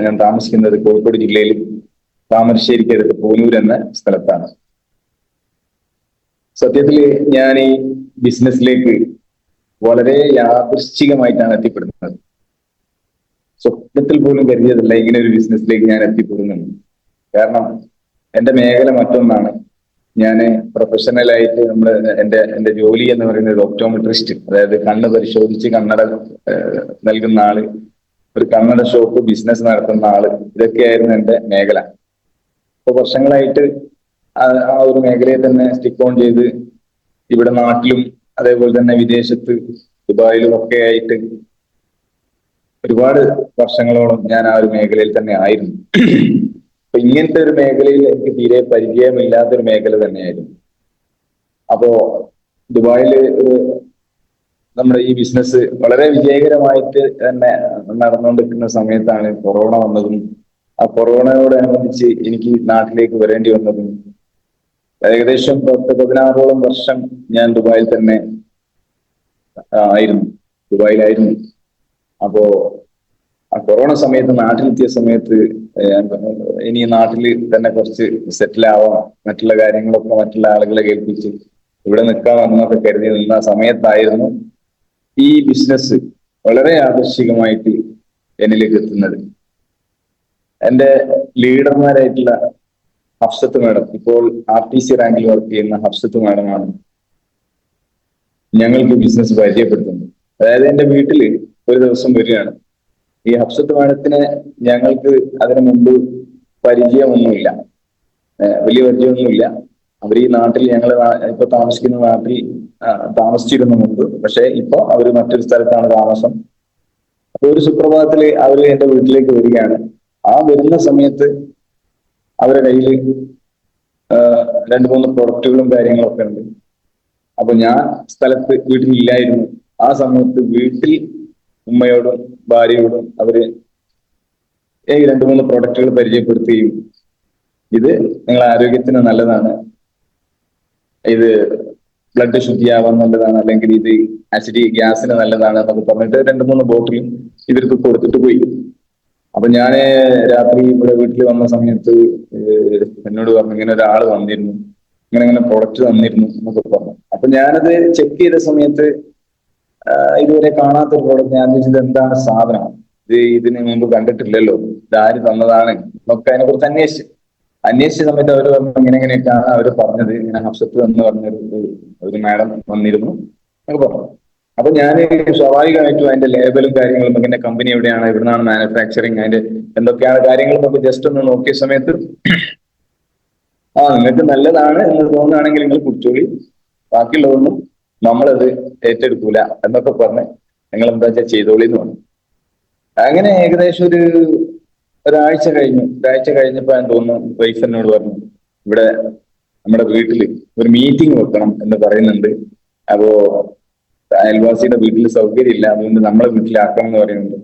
ഞാൻ താമസിക്കുന്നത് കോഴിക്കോട് ജില്ലയിൽ താമരശ്ശേരിക്കടുത്ത് പൂനൂർ എന്ന സ്ഥലത്താണ്. സത്യത്തിൽ ഞാൻ ഈ ബിസിനസ്സിലേക്ക് വളരെ യാദൃശ്ചികമായിട്ടാണ് എത്തിപ്പെടുന്നത്. സ്വപ്നത്തിൽ പോലും കരുതിയതല്ല ഇങ്ങനെ ഒരു ബിസിനസ്സിലേക്ക് ഞാൻ എത്തിപ്പെടുന്നുണ്ട്. കാരണം എന്റെ മേഖല മറ്റൊന്നാണ്. ഞാൻ പ്രൊഫഷണലായിട്ട് എന്റെ ജോലി എന്ന് പറയുന്നത് ഒരു ഒപ്റ്റോമെട്രിസ്റ്റ്, അതായത് കണ്ണ് പരിശോധിച്ച് കണ്ണട നൽകുന്ന ആള്, ഒരു കണ്ണട ഷോപ്പ് ബിസിനസ് നടത്തുന്ന ആള്, ഇതൊക്കെയായിരുന്നു എന്റെ മേഖല. ഇപ്പൊ വർഷങ്ങളായിട്ട് ആ ഒരു മേഖലയെ തന്നെ സ്റ്റിക്ക് ഓൺ ചെയ്ത് ഇവിടെ നാട്ടിലും അതേപോലെ തന്നെ വിദേശത്ത് ദുബായിലും ഒക്കെ ആയിട്ട് ഒരുപാട് വർഷങ്ങളോളം ഞാൻ ആ ഒരു മേഖലയിൽ തന്നെ ആയിരുന്നു. അപ്പൊ ഇങ്ങനത്തെ ഒരു മേഖലയിൽ എനിക്ക് തീരെ പരിചയമില്ലാത്തൊരു മേഖല തന്നെയായിരുന്നു. അപ്പോ ദുബായില് നമ്മുടെ ഈ ബിസിനസ് വളരെ വിജയകരമായിട്ട് തന്നെ നടന്നുകൊണ്ടിരിക്കുന്ന സമയത്താണ് കൊറോണ വന്നതും ആ കൊറോണയോടനുബന്ധിച്ച് എനിക്ക് നാട്ടിലേക്ക് വരേണ്ടി വന്നതും. ഏകദേശം 16ഓളം വർഷം ഞാൻ ദുബായിൽ തന്നെ ദുബായിലായിരുന്നു. അപ്പോ ആ കൊറോണ സമയത്ത് നാട്ടിലെത്തിയ സമയത്ത് ഇനി നാട്ടിൽ തന്നെ കുറച്ച് സെറ്റിൽ ആവാം, മറ്റുള്ള കാര്യങ്ങളൊക്കെ മറ്റുള്ള ആളുകളെ കേൾപ്പിച്ച് ഇവിടെ നിൽക്കാമെന്നൊക്കെ കരുതി നിന്ന സമയത്തായിരുന്നു ഈ ബിസിനസ് വളരെ ആകർഷികമായിട്ട് എന്നിലേക്ക് എത്തുന്നത്. എന്റെ ലീഡർമാരായിട്ടുള്ള ഹഫ്സത്ത് മാഡം, ഇപ്പോൾ RTC റാങ്കിൽ വർക്ക് ചെയ്യുന്ന ഹഫ്സത്ത് മാഡമാണ് ഞങ്ങൾക്ക് ബിസിനസ് പരിചയപ്പെടുത്തുന്നത്. അതായത് എന്റെ വീട്ടിൽ ഒരു ദിവസം വരികയാണ്. ഈ ഹഫ്സത്ത് മാഡത്തിനെ ഞങ്ങൾക്ക് അതിനു മുമ്പ് പരിചയമൊന്നുമില്ല, വലിയ പരിചയമൊന്നുമില്ല. അവർ ഈ നാട്ടിൽ, ഞങ്ങൾ ഇപ്പൊ താമസിക്കുന്ന നാട്ടിൽ താമസിച്ചിരുന്നു മുമ്പ്, പക്ഷെ ഇപ്പൊ അവര് മറ്റൊരു സ്ഥലത്താണ് താമസം. അപ്പൊ ഒരു സുപ്രഭാതത്തില് അവര് എന്റെ വീട്ടിലേക്ക് വരികയാണ്. ആ വരുന്ന സമയത്ത് അവരുടെ കയ്യിൽ 2-3 പ്രൊഡക്റ്റുകളും കാര്യങ്ങളൊക്കെ ഉണ്ട്. അപ്പൊ ഞാൻ വീട്ടിലില്ലായിരുന്നു. ആ സമയത്ത് വീട്ടിൽ ഉമ്മയോടും ഭാര്യയോടും അവര് 2-3 പ്രൊഡക്റ്റുകൾ പരിചയപ്പെടുത്തുകയും, ഇത് നിങ്ങളുടെ ആരോഗ്യത്തിന് നല്ലതാണ്, ഇത് ബ്ലഡ് ശുദ്ധിയാവാൻ നല്ലതാണ്, അല്ലെങ്കിൽ ഇത് ഗ്യാസിന് നല്ലതാണ് എന്നൊക്കെ പറഞ്ഞിട്ട് 2-3 ബോട്ടിൽ ഇവർക്ക് കൊടുത്തിട്ട് പോയി. അപ്പൊ ഞാൻ രാത്രി ഇവിടെ വീട്ടിൽ വന്ന സമയത്ത് എന്നോട് പറഞ്ഞു, ഇങ്ങനെ ഒരാൾ വന്നിരുന്നു, ഇങ്ങനെ പ്രൊഡക്റ്റ് തന്നിരുന്നു എന്നൊക്കെ പറഞ്ഞു. അപ്പൊ ഞാനത് ചെക്ക് ചെയ്ത സമയത്ത് ഇതുവരെ കാണാത്തൊരു പ്രോഡക്റ്റ്. ഞാൻ ചോദിച്ചത് എന്താണ് സാധനം, ഇതിന് മുമ്പ് കണ്ടിട്ടില്ലല്ലോ, ഇതാര് തന്നതാണ് എന്നൊക്കെ അതിനെ കുറിച്ച് അന്വേഷിച്ച സമയത്ത് അവർ പറഞ്ഞു ഇങ്ങനെയൊക്കെയാണ് അവർ പറഞ്ഞത്, ഇങ്ങനെ ഹഫ്സത്ത് എന്ന് പറഞ്ഞൊരു മാഡം വന്നിരുന്നു എന്നൊക്കെ പറഞ്ഞു. അപ്പൊ ഞാൻ സ്വാഭാവികമായിട്ടും അതിന്റെ ലേബലും കാര്യങ്ങളും, ഇങ്ങനെ കമ്പനി എവിടെയാണ്, എവിടുന്നാണ് മാനുഫാക്ചറിങ്, അതിന്റെ എന്തൊക്കെയാണ് കാര്യങ്ങളും ഒക്കെ ജസ്റ്റ് ഒന്ന് നോക്കിയ സമയത്ത് നിങ്ങൾക്ക് നല്ലതാണ് എന്ന് തോന്നുകയാണെങ്കിൽ നിങ്ങൾ കുടിച്ചോളി, ബാക്കിയുള്ളതൊന്നും നമ്മളത് ഏറ്റെടുക്കൂല എന്നൊക്കെ പറഞ്ഞ് നിങ്ങൾ എന്താ വെച്ചാൽ ചെയ്തോളി എന്ന് പറഞ്ഞു. അങ്ങനെ ഏകദേശം ഒരാഴ്ച കഴിഞ്ഞപ്പോ ഞാൻ തോന്നുന്നു വൈഫ് എന്നോട് പറഞ്ഞു, ഇവിടെ നമ്മുടെ വീട്ടിൽ ഒരു മീറ്റിംഗ് വെക്കണം എന്ന് പറയുന്നുണ്ട്. അപ്പോ അയൽവാസിയുടെ വീട്ടിൽ സൗകര്യം ഇല്ല, അതുകൊണ്ട് നമ്മളെ വീട്ടിലാക്കണം എന്ന് പറയുന്നുണ്ട്.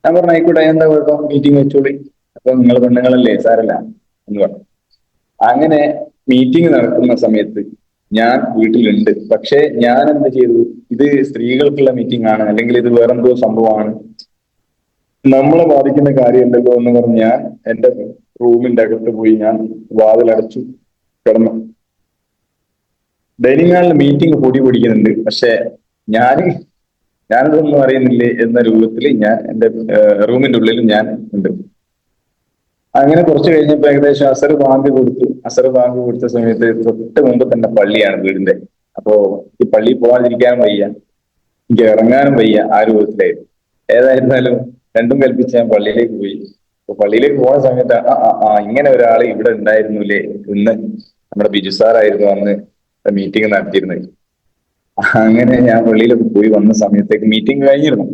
ഞാൻ പറഞ്ഞു ആയിക്കോട്ടെ, എന്താ കുഴപ്പം, മീറ്റിംഗ് വെച്ചോളി, അപ്പൊ നിങ്ങൾ പെണ്ണുങ്ങളല്ലേ, സാരല്ല എന്ന് പറഞ്ഞു. അങ്ങനെ മീറ്റിംഗ് നടക്കുന്ന സമയത്ത് ഞാൻ വീട്ടിലുണ്ട്. പക്ഷെ ഞാൻ എന്ത് ചെയ്തു, ഇത് സ്ത്രീകൾക്കുള്ള മീറ്റിംഗ് ആണ്, അല്ലെങ്കിൽ ഇത് വേറെന്തോ സംഭവമാണ്, നമ്മളെ ബാധിക്കുന്ന കാര്യമുണ്ടല്ലോ എന്ന് പറഞ്ഞ് ഞാൻ എന്റെ റൂമിന്റെ അകത്ത് പോയി ഞാൻ വാതിലടച്ചു കിടന്നു. ഡൈനിങ് ഹാളിൽ മീറ്റിംഗ് പൊടിക്കുന്നുണ്ട്, പക്ഷെ ഞാനിതൊന്നും അറിയുന്നില്ലേ എന്ന രൂപത്തിൽ ഞാൻ എന്റെ റൂമിന്റെ ഉള്ളിൽ ഞാൻ ഉണ്ട്. അങ്ങനെ കുറച്ച് കഴിഞ്ഞപ്പോ ഏകദേശം അസർ ബാങ്ക് കൊടുത്ത സമയത്ത് തൊട്ട് മുമ്പ് തന്നെ പള്ളിയാണ് വീടിന്റെ. അപ്പോ ഈ പള്ളിയിൽ പോകാതിരിക്കാനും വയ്യ, എനിക്ക് ഇറങ്ങാനും വയ്യ, ആ രൂപത്തിലായിരുന്നു. ഏതായിരുന്നാലും രണ്ടും കൽപ്പിച്ച് ഞാൻ പള്ളിയിലേക്ക് പോയി. അപ്പൊ പള്ളിയിലേക്ക് പോകുന്ന സമയത്ത് ഇങ്ങനെ ഒരാൾ ഇവിടെ ഉണ്ടായിരുന്നില്ലേ, ഇന്ന് നമ്മുടെ ബിജു സാറായിരുന്നു അന്ന് മീറ്റിംഗ് നടത്തിയിരുന്നത്. അങ്ങനെ ഞാൻ പള്ളിയിലേക്ക് പോയി വന്ന സമയത്തേക്ക് മീറ്റിംഗ് കഴിഞ്ഞിരുന്നു.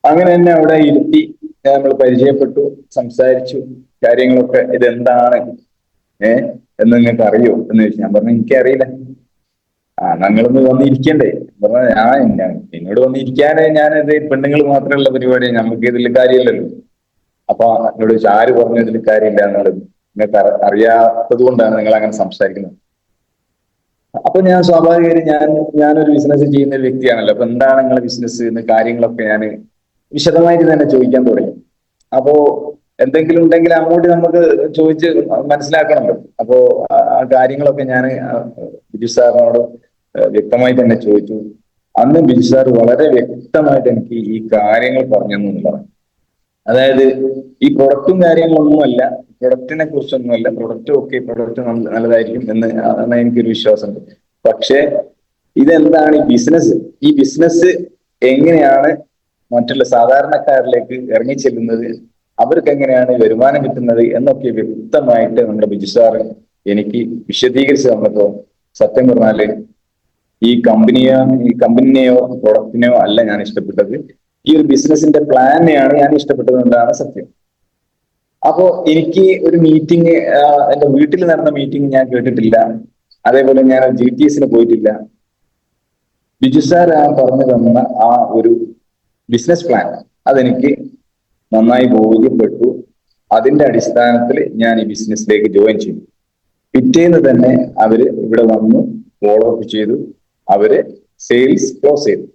അങ്ങനെ തന്നെ അവിടെ ഇരുത്തി നമ്മൾ പരിചയപ്പെട്ടു, സംസാരിച്ചു കാര്യങ്ങളൊക്കെ. ഇതെന്താണ് എന്ന് നിങ്ങൾക്ക് അറിയോ എന്ന് ചോദിച്ചു. ഞാൻ പറഞ്ഞു എനിക്കറിയില്ല. ഞങ്ങളൊന്ന് വന്നിരിക്കണ്ടേ പറഞ്ഞ, എന്നോട് വന്നിരിക്കാനേ ഞാനത് പെണ്ണുങ്ങൾ മാത്രമുള്ള പരിപാടി, നമുക്ക് ഇതിൽ കാര്യമില്ലല്ലോ. അപ്പൊ എന്നോട് ചോദിച്ചു ആര് പറഞ്ഞു ഇതിൽ കാര്യമില്ല എന്നുള്ളത്, നിങ്ങൾക്ക് അറിയാത്തത് കൊണ്ടാണ് നിങ്ങൾ അങ്ങനെ സംസാരിക്കുന്നത്. അപ്പൊ ഞാൻ സ്വാഭാവികമായിട്ട് ഞാനൊരു ബിസിനസ് ചെയ്യുന്ന ഒരു വ്യക്തിയാണല്ലോ, അപ്പൊ എന്താണ് നിങ്ങളെ ബിസിനസ് എന്ന കാര്യങ്ങളൊക്കെ ഞാൻ വിശദമായിട്ട് തന്നെ ചോദിക്കാൻ തുടങ്ങി. അപ്പോ എന്തെങ്കിലും ഉണ്ടെങ്കിൽ അങ്ങോട്ട് നമുക്ക് ചോദിച്ച് മനസ്സിലാക്കണമല്ലോ. അപ്പോ ആ കാര്യങ്ങളൊക്കെ ഞാൻ ബിജു സാറിനോട് വ്യക്തമായി തന്നെ ചോദിച്ചു. അന്ന് ബിജു സാർ വളരെ വ്യക്തമായിട്ട് എനിക്ക് ഈ കാര്യങ്ങൾ പറഞ്ഞു എന്നുള്ളതാണ്. അതായത് ഈ പ്രൊഡക്റ്റും കാര്യങ്ങളൊന്നുമല്ല, പ്രൊഡക്റ്റിനെ കുറിച്ചൊന്നുമല്ല, പ്രൊഡക്റ്റ് ഓക്കെ, പ്രൊഡക്റ്റ് നല്ലതായിരിക്കും എന്ന് എനിക്കൊരു വിശ്വാസമുണ്ട്. പക്ഷെ ഇതെന്താണ് ഈ ബിസിനസ്, ഈ ബിസിനസ് എങ്ങനെയാണ് മറ്റുള്ള സാധാരണക്കാരിലേക്ക് ഇറങ്ങിച്ചെല്ലുന്നത്, അവർക്ക് എങ്ങനെയാണ് വരുമാനം കിട്ടുന്നത് എന്നൊക്കെ വ്യക്തമായിട്ട് നമ്മുടെ ബിജു സാറ് എനിക്ക് വിശദീകരിച്ച് തന്നപ്പോ സത്യം പറഞ്ഞാല് ഈ കമ്പനിനെയോ പ്രൊഡക്റ്റിനെയോ അല്ല ഞാൻ ഇഷ്ടപ്പെട്ടത്, ഈ ഒരു ബിസിനസിന്റെ പ്ലാനെയാണ് ഞാൻ ഇഷ്ടപ്പെട്ടത് എന്നാണ് സത്യം. അപ്പോ എനിക്ക് ഒരു മീറ്റിംഗ്, എന്റെ വീട്ടിൽ നടന്ന മീറ്റിംഗ് ഞാൻ കേട്ടിട്ടില്ല. അതേപോലെ ഞാൻ GTSന് പോയിട്ടില്ല. ബിജു സാർ പറഞ്ഞു തന്ന ആ ഒരു ബിസിനസ് പ്ലാൻ അതെനിക്ക് നന്നായി ബോധ്യപ്പെട്ടു. അതിന്റെ അടിസ്ഥാനത്തിൽ ഞാൻ ഈ ബിസിനസ്സിലേക്ക് ജോയിൻ ചെയ്തു. പിറ്റേന്ന് തന്നെ അവര് ഇവിടെ വന്നു ഫോളോ അപ്പ് ചെയ്തു, അവര് സെയിൽസ് ക്ലോസ് ചെയ്തു.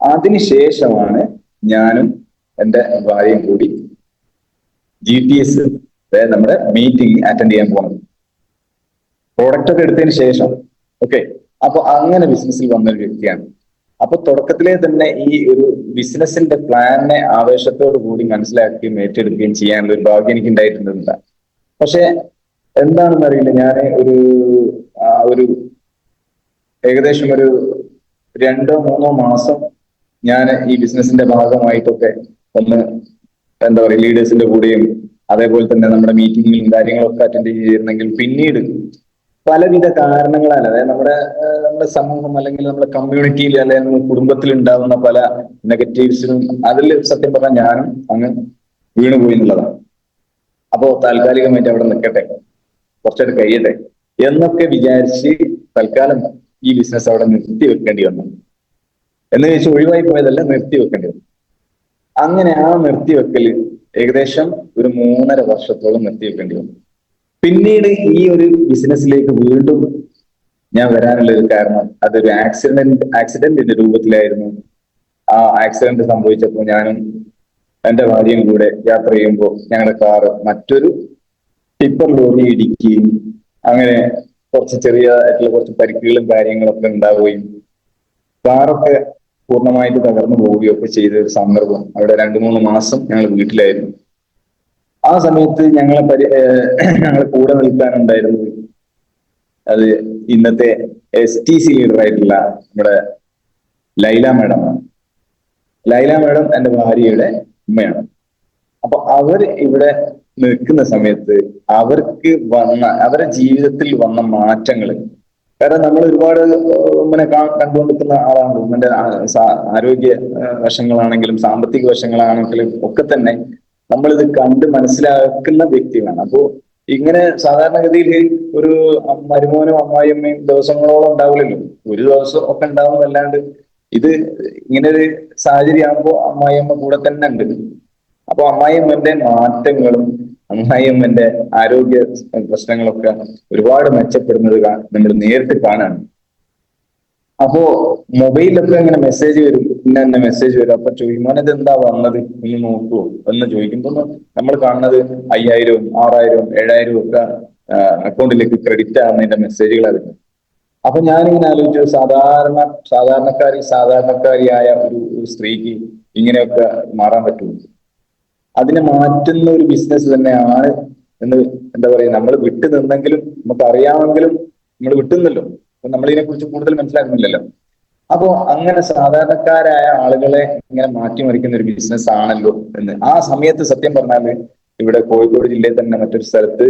അതിനുശേഷമാണ് ഞാനും എൻ്റെ ഭാര്യയും കൂടി GTS നമ്മുടെ മീറ്റിംഗ് അറ്റൻഡ് ചെയ്യാൻ പോകുന്നത്, പ്രോഡക്റ്റ് ഒക്കെ എടുത്തതിന് ശേഷം. ഓക്കെ, അപ്പൊ അങ്ങനെ ബിസിനസ്സിൽ വന്നൊരു വ്യക്തിയാണ്. അപ്പൊ തുടക്കത്തിലെ തന്നെ ഈ ഒരു ബിസിനസിന്റെ പ്ലാനിനെ ആവേശത്തോടു കൂടി മനസ്സിലാക്കുകയും ഏറ്റെടുക്കുകയും ചെയ്യാനുള്ള ഒരു ഭാഗ്യം എനിക്ക് ഉണ്ടായിട്ടുണ്ടായിരുന്നില്ല. പക്ഷെ എന്താണെന്ന് അറിയില്ല, ഞാൻ ഒരു ഏകദേശം ഒരു 2-3 മാസം ഞാൻ ഈ ബിസിനസിന്റെ ഭാഗമായിട്ടൊക്കെ ഒന്ന് എന്താ പറയുക ലീഡേഴ്സിന്റെ കൂടെയും അതേപോലെ തന്നെ നമ്മുടെ മീറ്റിങ്ങുകളും കാര്യങ്ങളൊക്കെ അറ്റൻഡ് ചെയ്തിരുന്നെങ്കിൽ പിന്നീട് പലവിധ കാരണങ്ങളാൽ, അതായത് നമ്മുടെ സമൂഹം അല്ലെങ്കിൽ നമ്മുടെ കമ്മ്യൂണിറ്റിയിൽ അല്ലെങ്കിൽ നമ്മുടെ കുടുംബത്തിൽ ഉണ്ടാകുന്ന പല നെഗറ്റീവ്സിനും അതിൽ സത്യം പറഞ്ഞാൽ ഞാനും അങ്ങ് വീണുപോയി എന്നുള്ളതാണ്. അപ്പോ താൽക്കാലികമായിട്ട് അവിടെ നിൽക്കട്ടെ, കുറച്ചൊക്കെ കഴിയട്ടെ എന്നൊക്കെ വിചാരിച്ച് തൽക്കാലം ഈ ബിസിനസ് അവിടെ നിർത്തി വെക്കേണ്ടി വന്നു. എന്ന് വെച്ച് ഒഴിവായി പോയതല്ല, നിർത്തി വെക്കേണ്ടി വന്നു. അങ്ങനെ ആ നിർത്തിവെക്കൽ ഏകദേശം ഒരു 3.5 വർഷത്തോളം നിർത്തിവെക്കേണ്ടി വന്നു. പിന്നീട് ഈ ഒരു ബിസിനസ്സിലേക്ക് വീണ്ടും ഞാൻ വരാനുള്ള ഒരു കാരണം അതൊരു ആക്സിഡന്റിന്റെ രൂപത്തിലായിരുന്നു. ആ ആക്സിഡന്റ് സംഭവിച്ചപ്പോൾ ഞാനും എന്റെ ഭാര്യയും കൂടെ യാത്ര ചെയ്യുമ്പോൾ ഞങ്ങളുടെ കാറ് മറ്റൊരു ടിപ്പർ ലോറി ഇടിക്കുകയും അങ്ങനെ കുറച്ച് ചെറിയതായിട്ടുള്ള കുറച്ച് പരിക്കുകളും കാര്യങ്ങളൊക്കെ ഉണ്ടാവുകയും കാറൊക്കെ പൂർണ്ണമായിട്ട് തകർന്നു പോവുകയൊക്കെ ചെയ്ത ഒരു സന്ദർഭം. അവിടെ 2-3 മാസം ഞങ്ങൾ വീട്ടിലായിരുന്നു. ആ സമയത്ത് ഞങ്ങളെ കൂടെ നിൽക്കാനുണ്ടായിരുന്നത് അത് ഇന്നത്തെ STC ലീഡർ ആയിട്ടുള്ള നമ്മുടെ ലൈല മാഡമാണ്. ലൈല മാഡം എന്റെ ഭാര്യയുടെ ഉമ്മയാണ്. അപ്പൊ അവർ ഇവിടെ നിൽക്കുന്ന സമയത്ത് അവരുടെ ജീവിതത്തിൽ വന്ന മാറ്റങ്ങൾ, കാരണം നമ്മൾ ഒരുപാട് കണ്ടുകൊണ്ടിരിക്കുന്ന ആളാണ്. ഉമ്മന്റെ ആരോഗ്യ വശങ്ങളാണെങ്കിലും സാമ്പത്തിക വശങ്ങളാണെങ്കിലും ഒക്കെ തന്നെ നമ്മളിത് കണ്ട് മനസ്സിലാക്കുന്ന വ്യക്തികളാണ്. അപ്പോ ഇങ്ങനെ സാധാരണഗതിയിൽ ഒരു മരുമോനും അമ്മായിയമ്മയും ദിവസങ്ങളോളം ഉണ്ടാവില്ലല്ലോ, ഒരു ദിവസം ഒക്കെ ഉണ്ടാവുന്നതല്ലാണ്ട് ഇത് ഇങ്ങനെ ഒരു സാഹചര്യം ആകുമ്പോൾ അമ്മായിയമ്മ കൂടെ തന്നെ ഉണ്ട്. അപ്പൊ അമ്മായിയമ്മന്റെ മാറ്റങ്ങളും അമ്മായിയമ്മന്റെ ആരോഗ്യ പ്രശ്നങ്ങളൊക്കെ ഒരുപാട് മെച്ചപ്പെടുന്നത് നമ്മൾ നേരിട്ട് കാണാണ്. അപ്പോ മൊബൈലിലൊക്കെ ഇങ്ങനെ മെസ്സേജ് വരും, പിന്നെ മെസ്സേജ് വരും. അപ്പൊ ചോദിക്കും ഇത് എന്താ വന്നത് ഒന്ന് നോക്കുവോ എന്ന് ചോദിക്കുമ്പോൾ നമ്മൾ കാണുന്നത് 5000, 6000, 7000 ഒക്കെ അക്കൗണ്ടിലേക്ക് ക്രെഡിറ്റ് ആവുന്നതിന്റെ മെസ്സേജുകളായിരുന്നു. അപ്പൊ ഞാനിങ്ങനെ ആലോചിച്ചു, സാധാരണക്കാരിയായ ഒരു സ്ത്രീക്ക് ഇങ്ങനെയൊക്കെ മാറാൻ പറ്റുമോ? അതിനെ മാറ്റുന്ന ഒരു ബിസിനസ് തന്നെയാണ് എന്ന് എന്താ പറയുക, നമ്മൾ വിട്ടു നിന്നെങ്കിലും നമുക്ക് അറിയാമെങ്കിലും നമ്മൾ വിട്ടുന്നല്ലോ, അപ്പൊ നമ്മൾ ഇതിനെ കുറിച്ച് കൂടുതൽ മനസ്സിലാക്കുന്നില്ലല്ലോ. അപ്പോ അങ്ങനെ സാധാരണക്കാരായ ആളുകളെ ഇങ്ങനെ മാറ്റിമറിക്കുന്ന ഒരു ബിസിനസ് ആണല്ലോ എന്ന് ആ സമയത്ത് സത്യം പറഞ്ഞാല് ഇവിടെ കോഴിക്കോട് ജില്ലയിൽ തന്നെ മറ്റൊരു സ്ഥലത്ത്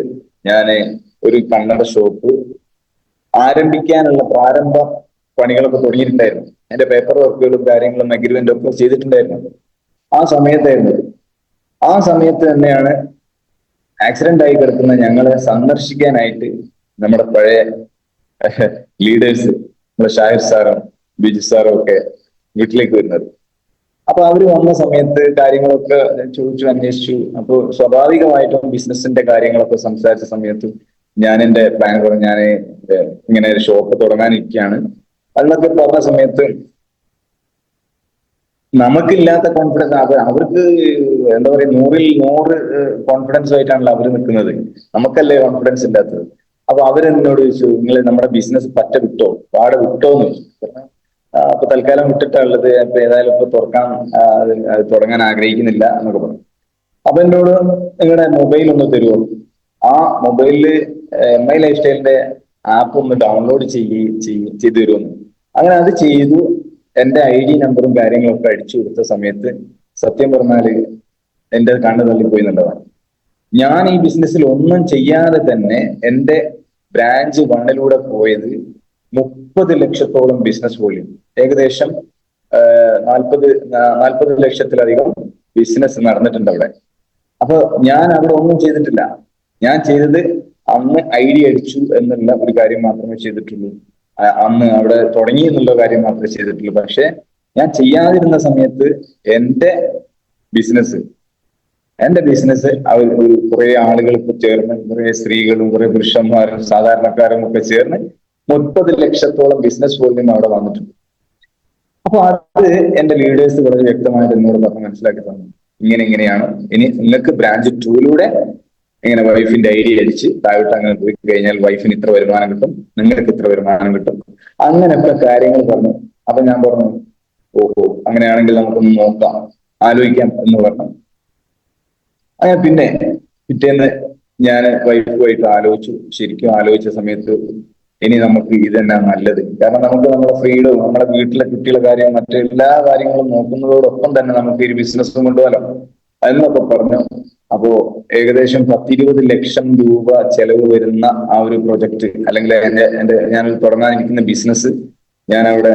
ഞാൻ ഒരു കണ്ണട ഷോപ്പ് ആരംഭിക്കാനുള്ള പ്രാരംഭ പണികളൊക്കെ തുടങ്ങിയിട്ടുണ്ടായിരുന്നു. അതിന്റെ പേപ്പർ വർക്കുകളും കാര്യങ്ങളും അഗ്രിമെന്റും ഒക്കെ ചെയ്തിട്ടുണ്ടായിരുന്നു. ആ സമയത്ത് തന്നെയാണ് ആക്സിഡന്റ് ആയി കിടക്കുന്ന ഞങ്ങളെ സന്ദർശിക്കാനായിട്ട് നമ്മുടെ പഴയ ലീഡേഴ്സ്, നമ്മുടെ ഷാഹിർ സാറും ബിജു സാറും ഒക്കെ വീട്ടിലേക്ക് വരുന്നത്. അപ്പൊ അവര് വന്ന സമയത്ത് കാര്യങ്ങളൊക്കെ ചോദിച്ചു, അന്വേഷിച്ചു. അപ്പോൾ സ്വാഭാവികമായിട്ടും ബിസിനസിന്റെ കാര്യങ്ങളൊക്കെ സംസാരിച്ച സമയത്ത് ഞാൻ എന്റെ പ്ലാൻ പറഞ്ഞു, ഞാൻ ഇങ്ങനെ ഒരു ഷോപ്പ് തുടങ്ങാനിരിക്കുകയാണ്. അതിനൊക്കെ പറഞ്ഞ സമയത്ത് നമുക്കില്ലാത്ത കോൺഫിഡൻസ് അവർക്ക് എന്താ പറയുക 100ൽ 100 കോൺഫിഡൻസ് ആയിട്ടാണല്ലോ അവർ നിൽക്കുന്നത്. നമുക്കല്ലേ കോൺഫിഡൻസ് ഇല്ലാത്തത്. അപ്പൊ അവരെന്നോട് ചോദിച്ചു, നിങ്ങൾ നമ്മുടെ ബിസിനസ് പറ്റ വിട്ടോ, പാടെ വിട്ടോന്ന് ചോദിച്ചു. അപ്പൊ തൽക്കാലം വിട്ടിട്ടുള്ളത്, ഇപ്പൊ ഏതായാലും ഇപ്പൊ തുറക്കാൻ അത് തുടങ്ങാൻ ആഗ്രഹിക്കുന്നില്ല എന്നൊക്കെ പറഞ്ഞു. അപ്പൊ എന്നോട് നിങ്ങളുടെ മൊബൈൽ ഒന്ന് തരുമോ, ആ മൊബൈലില് MI ലൈഫ് സ്റ്റൈലിന്റെ ആപ്പ് ഒന്ന് ഡൗൺലോഡ് ചെയ്തു തരുമെന്ന്. അങ്ങനെ അത് ചെയ്തു. എന്റെ ID നമ്പറും കാര്യങ്ങളൊക്കെ അടിച്ചു കൊടുത്ത സമയത്ത് സത്യം പറഞ്ഞാല് എന്റെ കണ്ണ് തള്ളിപ്പോയി എന്നുള്ളതാണ്. ഞാൻ ഈ ബിസിനസ്സിൽ ഒന്നും ചെയ്യാതെ തന്നെ എന്റെ ബ്രാഞ്ച് 1ലൂടെ പോയത് 30 ലക്ഷത്തോളം ബിസിനസ് വോള്യൂം, ഏകദേശം 40 ലക്ഷത്തിലധികം ബിസിനസ് നടന്നിട്ടുണ്ട് അവിടെ. അപ്പൊ ഞാൻ അവിടെ ഒന്നും ചെയ്തിട്ടില്ല. ഞാൻ ചെയ്തത് അന്ന് ID അടിച്ചു എന്നുള്ള ഒരു കാര്യം മാത്രമേ ചെയ്തിട്ടുള്ളൂ. അന്ന് അവിടെ തുടങ്ങി എന്നുള്ള കാര്യം മാത്രമേ ചെയ്തിട്ടുള്ളൂ. പക്ഷെ ഞാൻ ചെയ്യാതിരുന്ന സമയത്ത് എന്റെ ബിസിനസ് അവർ കുറെ ആളുകൾ ചേർന്ന്, കുറെ സ്ത്രീകളും കുറെ പുരുഷന്മാരും സാധാരണക്കാരും ഒക്കെ ചേർന്ന് 30 ലക്ഷത്തോളം ബിസിനസ് വോള്യൂം അവിടെ വന്നിട്ടുണ്ട്. അപ്പൊ അത് എന്റെ ലീഡേഴ്സ് വളരെ വ്യക്തമായിട്ട് എന്നോട് പറഞ്ഞ് മനസ്സിലാക്കി തന്നു, ഇങ്ങനെയാണ്. ഇനി നിങ്ങൾക്ക് ബ്രാഞ്ച് 2ലൂടെ ഇങ്ങനെ വൈഫിന്റെ ID അടിച്ച് താഴോട്ട് അങ്ങനെ പോയി കഴിഞ്ഞാൽ വൈഫിന് ഇത്ര വരുമാനം കിട്ടും, നിങ്ങൾക്ക് ഇത്ര വരുമാനം കിട്ടും, അങ്ങനെയൊക്കെ കാര്യങ്ങൾ പറഞ്ഞു. അപ്പൊ ഞാൻ പറഞ്ഞു, ഓഹോ അങ്ങനെയാണെങ്കിൽ നമുക്കൊന്ന് നോക്കാം, ആലോചിക്കാം എന്ന് പറഞ്ഞു. അങ്ങനെ പിന്നെ പിറ്റേന്ന് ഞാൻ വൈഫുമായിട്ട് ആലോചിച്ചു. ശരിക്കും ആലോചിച്ച സമയത്ത് ഇനി നമുക്ക് ഇത് തന്നെ നല്ലത്. കാരണം നമുക്ക് നമ്മുടെ ഫ്രീഡവും നമ്മുടെ വീട്ടിലെ കുട്ടികളുടെ കാര്യം മറ്റെല്ലാ കാര്യങ്ങളും നോക്കുന്നതോടൊപ്പം തന്നെ നമുക്ക് ഈ ബിസിനസ് കൊണ്ടുപോകാലോ എന്നൊക്കെ പറഞ്ഞു. അപ്പോ ഏകദേശം 10-20 ലക്ഷം രൂപ ചെലവ് വരുന്ന ആ ഒരു പ്രൊജക്ട്, അല്ലെങ്കിൽ ഞാൻ തുടങ്ങാനിരിക്കുന്ന ബിസിനസ് ഞാൻ അവിടെ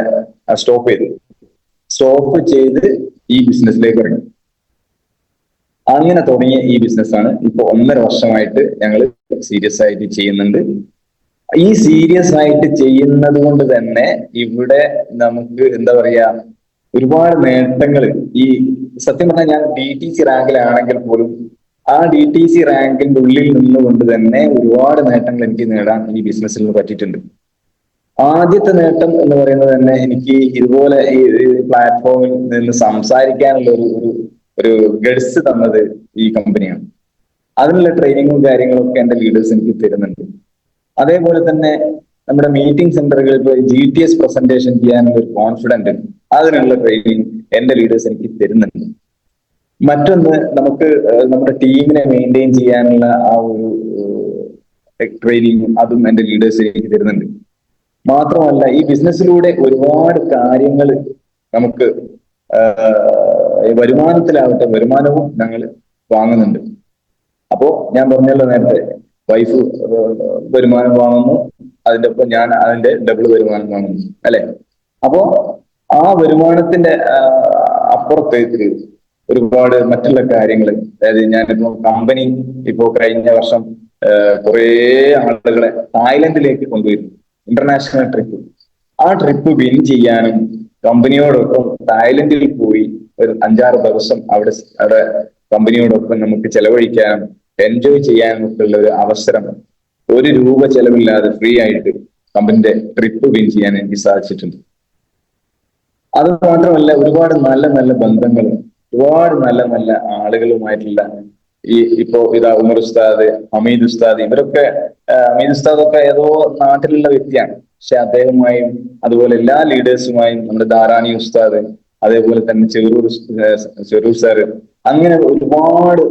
സ്റ്റോപ്പ് ചെയ്ത് ഈ ബിസിനസ്സിലേക്ക് ഇറങ്ങി. അങ്ങനെ തുടങ്ങിയ ഈ ബിസിനസ്സാണ് ഇപ്പൊ 1.5 വർഷമായിട്ട് ഞങ്ങൾ സീരിയസ് ആയിട്ട് ചെയ്യുന്നുണ്ട്. ഈ സീരിയസ് ആയിട്ട് ചെയ്യുന്നത് കൊണ്ട് തന്നെ ഇവിടെ നമുക്ക് എന്താ പറയാ, ഒരുപാട് നേട്ടങ്ങൾ. ഈ സത്യം പറഞ്ഞാൽ ഞാൻ DTC റാങ്കിലാണെങ്കിൽ പോലും ആ DTC റാങ്കിന്റെ ഉള്ളിൽ നിന്നുകൊണ്ട് തന്നെ ഒരുപാട് നേട്ടങ്ങൾ എനിക്ക് നേടാൻ ഈ ബിസിനസ്സിൽ നിന്ന് പറ്റിയിട്ടുണ്ട്. ആദ്യത്തെ നേട്ടം എന്ന് പറയുന്നത് തന്നെ എനിക്ക് ഇതുപോലെ ഈ പ്ലാറ്റ്ഫോമിൽ നിന്ന് സംസാരിക്കാനുള്ള ഒരു ഗഡ്സ് തന്നത് ഈ കമ്പനിയാണ്. അതിനുള്ള ട്രെയിനിങ്ങും കാര്യങ്ങളും ഒക്കെ എന്റെ ലീഡേഴ്സ് എനിക്ക് തരുന്നുണ്ട്. അതേപോലെ തന്നെ നമ്മുടെ മീറ്റിംഗ് സെന്ററുകളിൽ പോയി GTS പ്രസന്റേഷൻ ചെയ്യാനുള്ള ഒരു കോൺഫിഡന്റ്, അതിനുള്ള ട്രെയിനിങ് എന്റെ ലീഡേഴ്സ് എനിക്ക് തരുന്നുണ്ട്. മറ്റൊന്ന്, നമുക്ക് നമ്മുടെ ടീമിനെ മെയിൻറ്റെയിൻ ചെയ്യാനുള്ള ആ ഒരു ട്രെയിനിങ്, അതും എന്റെ ലീഡേഴ്സ് എനിക്ക് തരുന്നുണ്ട്. മാത്രമല്ല ഈ ബിസിനസ്സിലൂടെ ഒരുപാട് കാര്യങ്ങൾ നമുക്ക് വരുമാനവും ഞങ്ങൾ വാങ്ങുന്നുണ്ട്. അപ്പോ ഞാൻ പറഞ്ഞല്ലോ നേരത്തെ, വൈഫ് വരുമാനം വാങ്ങുന്നു, അതിന്റെ ഒപ്പം ഞാൻ അതിന്റെ ഡബിൾ വരുമാനം വാങ്ങുന്നു അല്ലെ. അപ്പോ ആ വരുമാനത്തിന്റെ അപ്പുറത്തേക്ക് ഒരുപാട് മറ്റുള്ള കാര്യങ്ങൾ, അതായത് ഞാനിപ്പോ കമ്പനി കഴിഞ്ഞ വർഷം കുറെ ആളുകളെ തായ്ലൻഡിലേക്ക് കൊണ്ടുവരുന്നു, ഇന്റർനാഷണൽ ട്രിപ്പ്. ആ ട്രിപ്പ് വിൻ ചെയ്യാനും കമ്പനിയോടൊപ്പം തായ്ലൻഡിൽ പോയി ഒരു 5-6 ദിവസം അവിടെ കമ്പനിയോടൊപ്പം നമുക്ക് ചെലവഴിക്കാനും എൻജോയ് ചെയ്യാനും ഒക്കെ ഉള്ള ഒരു അവസരം 1 രൂപ ചെലവില്ലാതെ ഫ്രീ ആയിട്ട് കമ്പനിന്റെ ട്രിപ്പ് വിൻ ചെയ്യാൻ എനിക്ക് സാധിച്ചിട്ടുണ്ട്. അത് മാത്രമല്ല ഒരുപാട് നല്ല നല്ല ബന്ധങ്ങൾ, ഒരുപാട് നല്ല നല്ല ആളുകളുമായിട്ടുള്ള ഇപ്പോ ഉമർ ഉസ്താദ്, ഹമീദ് ഉസ്താദ്, ഹമീദ് ഉസ്താദ് ഒക്കെ ഏതോ നാട്ടിലുള്ള വ്യക്തിയാണ്. പക്ഷെ അദ്ദേഹവുമായും അതുപോലെ എല്ലാ ലീഡേഴ്സുമായും, നമ്മുടെ ധാരാണി ഉസ്താദ്, അതേപോലെ തന്നെ ചെറൂർ സാറ്, അങ്ങനെ ഒരുപാട്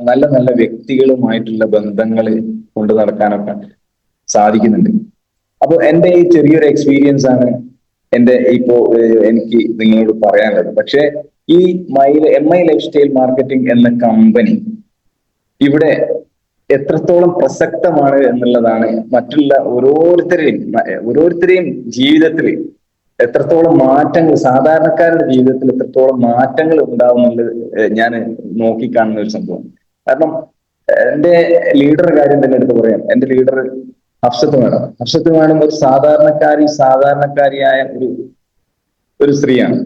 നല്ല നല്ല വ്യക്തികളുമായിട്ടുള്ള ബന്ധങ്ങൾ കൊണ്ടു നടക്കാനൊക്കെ സാധിക്കുന്നുണ്ട്. അപ്പൊ എന്റെ ഈ ചെറിയൊരു എക്സ്പീരിയൻസ് ആണ് എനിക്ക് നിങ്ങളോട് പറയാനുള്ളത്. പക്ഷെ ഈ MI ലൈഫ് സ്റ്റൈൽ മാർക്കറ്റിംഗ് എന്ന കമ്പനി ഇവിടെ എത്രത്തോളം പ്രസക്തമാണ് എന്നുള്ളതാണ് മറ്റുള്ള ഓരോരുത്തരെയും ജീവിതത്തിൽ എത്രത്തോളം മാറ്റങ്ങൾ, സാധാരണക്കാരുടെ ജീവിതത്തിൽ എത്രത്തോളം മാറ്റങ്ങൾ ഉണ്ടാവുന്നുള്ളത് ഞാൻ നോക്കിക്കാണുന്ന ഒരു സംഭവം. കാരണം എന്റെ ലീഡറുടെ കാര്യം തന്നെ എടുത്ത് പറയാം. എന്റെ ലീഡർ ഹഫ്സത്ത് മാഡം ഒരു സാധാരണക്കാരിയായ ഒരു സ്ത്രീയാണ്.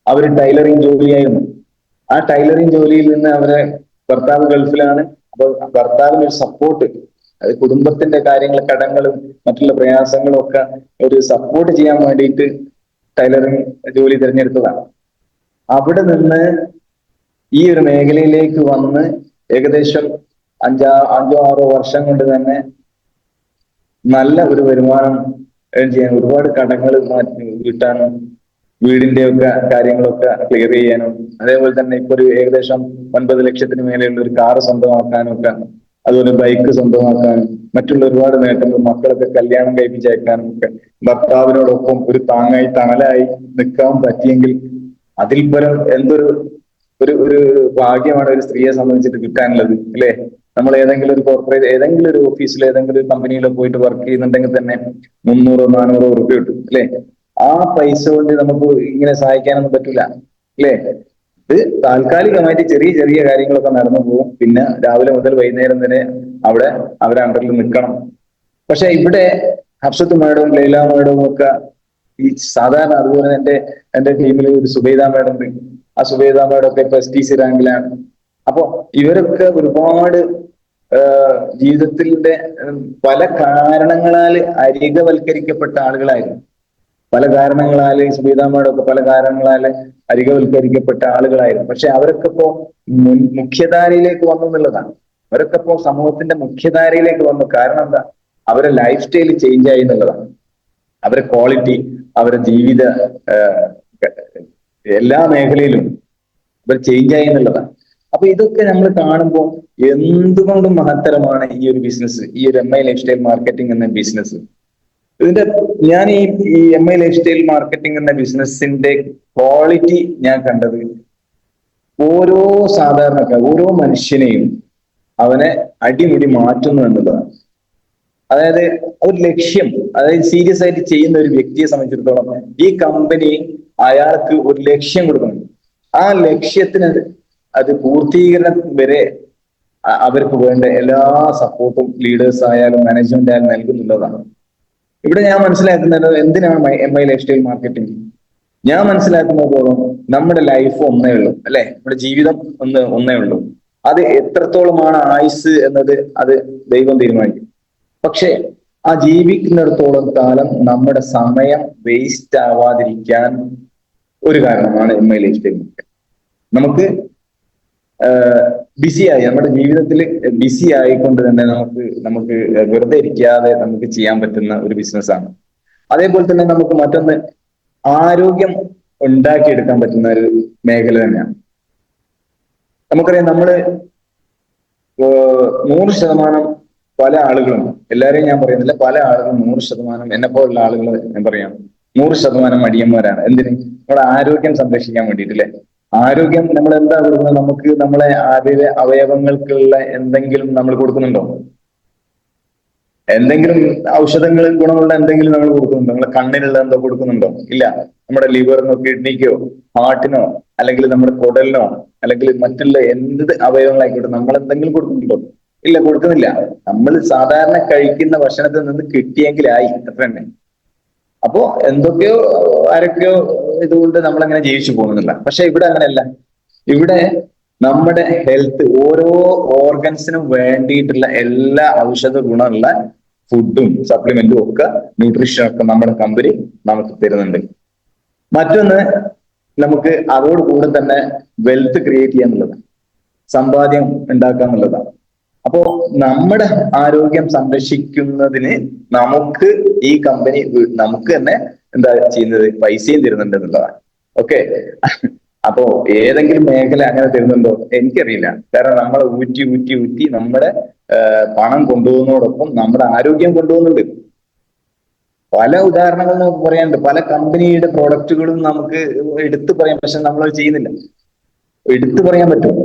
അവര് ടൈലറിങ് ജോലിയായിരുന്നു. ആ ടൈലറിങ് ജോലിയിൽ നിന്ന് ഭർത്താവ് ഗൾഫിലാണ്. അപ്പൊ ഭർത്താവിന് ഒരു സപ്പോർട്ട്, അത് കുടുംബത്തിന്റെ കാര്യങ്ങൾ, കടങ്ങളും മറ്റുള്ള പ്രയാസങ്ങളും ഒക്കെ ഒരു സപ്പോർട്ട് ചെയ്യാൻ വേണ്ടിയിട്ട് ടൈലറിങ് ജോലി തിരഞ്ഞെടുത്തതാണ്. അവിടെ നിന്ന് ഈ ഒരു മേഖലയിലേക്ക് വന്ന് ഏകദേശം അഞ്ചോ ആറോ വർഷം കൊണ്ട് തന്നെ നല്ല ഒരു വരുമാനം earn ചെയ്യാൻ, ഒരുപാട് കടങ്ങൾ വീട്ടാനും, വീടിന്റെ ഒക്കെ കാര്യങ്ങളൊക്കെ ക്ലിയർ ചെയ്യാനും, അതേപോലെ തന്നെ ഇപ്പൊ ഒരു ഏകദേശം 9 ലക്ഷത്തിന് മേലെയുള്ള ഒരു കാറ് സ്വന്തമാക്കാനും ഒക്കെ, അതുപോലെ ബൈക്ക് സ്വന്തമാക്കാനും, മറ്റുള്ള ഒരുപാട് നേട്ടങ്ങൾ, മക്കളൊക്കെ കല്യാണം കഴിപ്പിച്ചയക്കാനും ഒക്കെ ഭർത്താവിനോടൊപ്പം ഒരു താങ്ങായി തണലായി നിൽക്കാൻ പറ്റിയെങ്കിൽ അതിൽ പരം എന്തൊരു ഒരു ഒരു ഭാഗ്യമാണ് ഒരു സ്ത്രീയെ സംബന്ധിച്ചിട്ട് കിട്ടാനുള്ളത്, അല്ലെ? നമ്മൾ ഏതെങ്കിലും ഒരു കോർപ്പറേറ്റ്, ഏതെങ്കിലും ഒരു ഓഫീസിൽ, ഏതെങ്കിലും ഒരു കമ്പനിയിലോ പോയിട്ട് വർക്ക് ചെയ്യുന്നുണ്ടെങ്കിൽ തന്നെ 300-400 റുപ്യ കിട്ടും, അല്ലെ? ആ പൈസ കൊണ്ട് നമുക്ക് ഇങ്ങനെ സഹായിക്കാനൊന്നും പറ്റൂല, അല്ലെ? ഇത് താൽക്കാലികമായിട്ട് ചെറിയ ചെറിയ കാര്യങ്ങളൊക്കെ നടന്നു പോകും. പിന്നെ രാവിലെ മുതൽ വൈകുന്നേരം വരെ അവിടെ അവരെ അണ്ടറിൽ നിൽക്കണം. പക്ഷെ ഇവിടെ ഹഫ്സത്ത് മാഡവും ലൈല മാഡവും ഒക്കെ ഈ സാധാരണ, അതുപോലെ എന്റെ ടീമിൽ ഒരു സുബൈദ മാഡം ഉണ്ട്. ആ സുബൈദ മാഡം ഒക്കെ ഇപ്പൊ STC റാങ്കിലാണ്. അപ്പൊ ഇവരൊക്കെ ഒരുപാട് ജീവിതത്തിന്റെ പല കാരണങ്ങളാൽ അരികവൽക്കരിക്കപ്പെട്ട ആളുകളായിരുന്നു. പല കാരണങ്ങളാൽ സുബൈദ മാഡമൊക്കെ പല കാരണങ്ങളാൽ അരികവൽക്കരിക്കപ്പെട്ട ആളുകളായിരുന്നു. പക്ഷെ അവരൊക്കെ ഇപ്പോ മുഖ്യധാരയിലേക്ക് വന്നു എന്നുള്ളതാണ്. അവരൊക്കെ ഇപ്പോ സമൂഹത്തിന്റെ മുഖ്യധാരയിലേക്ക് വന്നു. കാരണം എന്താ? അവരെ ലൈഫ് സ്റ്റൈൽ ചേഞ്ച് ആയി എന്നുള്ളതാണ്. അവരെ ക്വാളിറ്റി, അവരുടെ ജീവിത എല്ലാ മേഖലയിലും ഇവർ ചേഞ്ച് ആയി എന്നുള്ളതാണ്. അപ്പൊ ഇതൊക്കെ നമ്മൾ കാണുമ്പോൾ എന്തുകൊണ്ടും മഹത്തരമാണ് ഈ ഒരു ബിസിനസ്, ഈ ഒരു MI ലൈഫ് സ്റ്റൈൽ മാർക്കറ്റിംഗ് എന്ന ബിസിനസ്. ഇതിന്റെ ഞാൻ ഈ MI ലൈഫ് സ്റ്റൈൽ മാർക്കറ്റിംഗ് എന്ന ബിസിനസിന്റെ ക്വാളിറ്റി ഞാൻ കണ്ടത്, ഓരോ സാധാരണക്കാർ, ഓരോ മനുഷ്യനെയും അവനെ അടിമുടി മാറ്റുന്നു എന്നുള്ളതാണ്. അതായത് ഒരു ലക്ഷ്യം, അതായത് സീരിയസ് ആയിട്ട് ചെയ്യുന്ന ഒരു വ്യക്തിയെ സംബന്ധിച്ചിടത്തോളം ഈ കമ്പനി അയാൾക്ക് ഒരു ലക്ഷ്യം കൊടുക്കണം. ആ ലക്ഷ്യത്തിന് അത് പൂർത്തീകരണം വരെ അവർക്ക് വേണ്ട എല്ലാ സപ്പോർട്ടും ലീഡേഴ്സ് ആയാലും മാനേജ്മെന്റ് ആയാലും നൽകുന്നുള്ളതാണ്. ഇവിടെ ഞാൻ മനസ്സിലാക്കുന്നത് എന്തിനാണ് MI ലൈഫ് സ്റ്റൈൽ മാർക്കറ്റിംഗ്? ഞാൻ മനസ്സിലാക്കുന്നതോളം നമ്മുടെ ലൈഫ് ഒന്നേ ഉള്ളൂ, അല്ലെ? നമ്മുടെ ജീവിതം ഒന്നേ ഉള്ളൂ. അത് എത്രത്തോളമാണ് ആയുസ് എന്നത് അത് ദൈവം തീരുമാനിക്കും. പക്ഷെ ആ ജീവിക്കുന്നിടത്തോളം കാലം നമ്മുടെ സമയം വേസ്റ്റ് ആവാതിരിക്കാൻ ഒരു കാരണമാണ് MI ലൈഫ് സ്റ്റൈൽ മാർക്കറ്റിംഗ്. നമുക്ക് ബിസിയായി, നമ്മുടെ ജീവിതത്തിൽ ബിസി ആയിക്കൊണ്ട് തന്നെ നമുക്ക് വെറുതെ ഇരിക്കാതെ നമുക്ക് ചെയ്യാൻ പറ്റുന്ന ഒരു ബിസിനസ്സാണ്. അതേപോലെ തന്നെ നമുക്ക് മറ്റൊന്ന്, ആരോഗ്യം ഉണ്ടാക്കിയെടുക്കാൻ പറ്റുന്ന ഒരു മേഖല തന്നെയാണ്. നമുക്കറിയാം, നമ്മള് 100% പല ആളുകളും, എല്ലാവരെയും ഞാൻ പറയുന്നില്ല, പല ആളുകളും 100%, എന്നെ പോലുള്ള ആളുകൾ ഞാൻ പറയാം 100% മടിയന്മാരാണ്. എന്തിന്? നമ്മുടെ ആരോഗ്യം സംരക്ഷിക്കാൻ വേണ്ടിയിട്ടില്ലേ? ആരോഗ്യം നമ്മൾ എന്താ കൊടുക്കുന്നത്? നമുക്ക് നമ്മളെ അവയവങ്ങൾക്കുള്ള എന്തെങ്കിലും നമ്മൾ കൊടുക്കുന്നുണ്ടോ? എന്തെങ്കിലും ഔഷധങ്ങൾ, ഗുണമുള്ള എന്തെങ്കിലും നമ്മൾ കൊടുക്കുന്നുണ്ടോ? നമ്മളെ കണ്ണിനുള്ള എന്തോ കൊടുക്കുന്നുണ്ടോ? ഇല്ല. നമ്മുടെ ലിവറിനോ കിഡ്നിക്കോ ഹാർട്ടിനോ അല്ലെങ്കിൽ നമ്മുടെ കുടലിനോ അല്ലെങ്കിൽ മറ്റുള്ള എന്ത് അവയവങ്ങളായിക്കോട്ടെ നമ്മൾ എന്തെങ്കിലും കൊടുക്കുന്നുണ്ടോ? ഇല്ല, കൊടുക്കുന്നില്ല. നമ്മൾ സാധാരണ കഴിക്കുന്ന ഭക്ഷണത്തിൽ നിന്ന് കിട്ടിയെങ്കിലായി, അത്ര തന്നെ. അപ്പോ എന്തൊക്കെയോ ആരൊക്കെയോ ഇതുകൊണ്ട് നമ്മളങ്ങനെ ജീവിച്ചു പോകുന്നില്ല. പക്ഷെ ഇവിടെ അങ്ങനെയല്ല. ഇവിടെ നമ്മുടെ ഹെൽത്ത്, ഓരോ ഓർഗൻസിനും വേണ്ടിയിട്ടുള്ള എല്ലാ ഔഷധ ഗുണമുള്ള ഫുഡും സപ്ലിമെന്റും ഒക്കെ, ന്യൂട്രീഷനും ഒക്കെ നമ്മുടെ കമ്പനി നമുക്ക് തരുന്നുണ്ട്. മറ്റൊന്ന്, നമുക്ക് അതോടുകൂടെ തന്നെ വെൽത്ത് ക്രിയേറ്റ് ചെയ്യാന്നുള്ളതാണ്, സമ്പാദ്യം ഉണ്ടാക്കുക എന്നുള്ളതാണ്. അപ്പോ നമ്മുടെ ആരോഗ്യം സംരക്ഷിക്കുന്നതിന് നമുക്ക് ഈ കമ്പനി നമുക്ക് തന്നെ എന്താ ചെയ്യുന്നത്? പൈസയും തരുന്നുണ്ട് എന്നുള്ളതാണ്. ഓക്കെ. അപ്പോ ഏതെങ്കിലും മേഖല അങ്ങനെ തരുന്നുണ്ടോ? എനിക്കറിയില്ല. കാരണം നമ്മളെ ഊറ്റി ഊറ്റി ഊറ്റി നമ്മുടെ പണം കൊണ്ടുപോകുന്നതോടൊപ്പം നമ്മുടെ ആരോഗ്യം കൊണ്ടുപോകുന്നുണ്ട്. പല ഉദാഹരണങ്ങൾ നമുക്ക് പറയാനുണ്ട്. പല കമ്പനിയുടെ പ്രോഡക്റ്റുകളും നമുക്ക് എടുത്തു പറയാം, പക്ഷെ നമ്മളത് ചെയ്യുന്നില്ല. എടുത്തു പറയാൻ പറ്റും.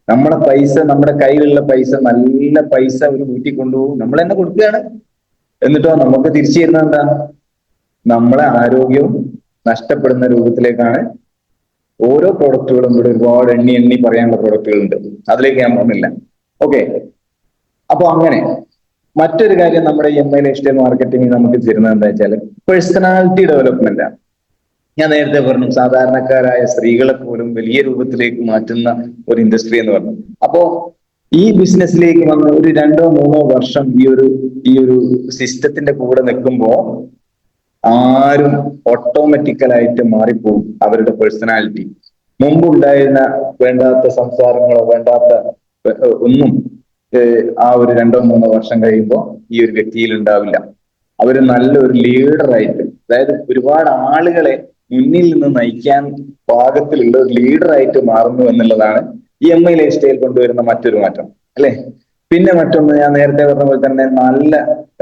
നമ്മുടെ പൈസ, നമ്മുടെ കയ്യിലുള്ള പൈസ, നല്ല പൈസ ഒരു ഊറ്റി കൊണ്ടുപോകും, നമ്മൾ തന്നെ കൊടുക്കുകയാണ്. എന്നിട്ടോ നമുക്ക് തിരിച്ചു തരുന്നത് എന്താ? നമ്മളെ ആരോഗ്യവും നഷ്ടപ്പെടുന്ന രൂപത്തിലേക്കാണ് ഓരോ പ്രോഡക്റ്റുകളും. ഇവിടെ ഒരുപാട് എണ്ണി എണ്ണി പറയാനുള്ള പ്രോഡക്റ്റുകളുണ്ട്, അതിലേക്ക് ഞാൻ പോകുന്നില്ല. ഓക്കെ. അപ്പൊ അങ്ങനെ മറ്റൊരു കാര്യം നമ്മുടെ MI ലൈഫ് സ്റ്റൈൽ മാർക്കറ്റിംഗ് നമുക്ക് തരുന്നത് എന്താ വെച്ചാൽ പേഴ്സണാലിറ്റി ഡെവലപ്മെന്റ് ആണ്. ഞാൻ നേരത്തെ പറഞ്ഞു, സാധാരണക്കാരായ സ്ത്രീകളെ പോലും വലിയ രൂപത്തിലേക്ക് മാറ്റുന്ന ഒരു ഇൻഡസ്ട്രി എന്ന് പറഞ്ഞു. അപ്പോ ഈ ബിസിനസ്സിലേക്ക് വന്ന് ഒരു 2-3 വർഷം ഈ ഒരു സിസ്റ്റത്തിന്റെ കൂടെ നിൽക്കുമ്പോ ആരും ഓട്ടോമാറ്റിക്കലായിട്ട് മാറിപ്പോകും അവരുടെ പേഴ്സണാലിറ്റി. മുമ്പുണ്ടായിരുന്ന വേണ്ടാത്ത സംസാരങ്ങളോ വേണ്ടാത്ത ഒന്നും ആ ഒരു 2 3 വർഷം കഴിയുമ്പോൾ ഈ ഒരു വ്യക്തിയിൽ ഉണ്ടാവില്ല. അവര് നല്ലൊരു ലീഡറായിട്ട്, അതായത് ഒരുപാട് ആളുകളെ മുന്നിൽ നിന്ന് നയിക്കാൻ പാകത്തിലുള്ള ഒരു ലീഡറായിട്ട് മാറുന്നു എന്നുള്ളതാണ് ഈ എം ഐ ലൈഫ് സ്റ്റൈൽ കൊണ്ടുവരുന്ന മറ്റൊരു മാറ്റം, അല്ലെ? പിന്നെ മറ്റൊന്ന്, ഞാൻ നേരത്തെ പറഞ്ഞ പോലെ തന്നെ നല്ല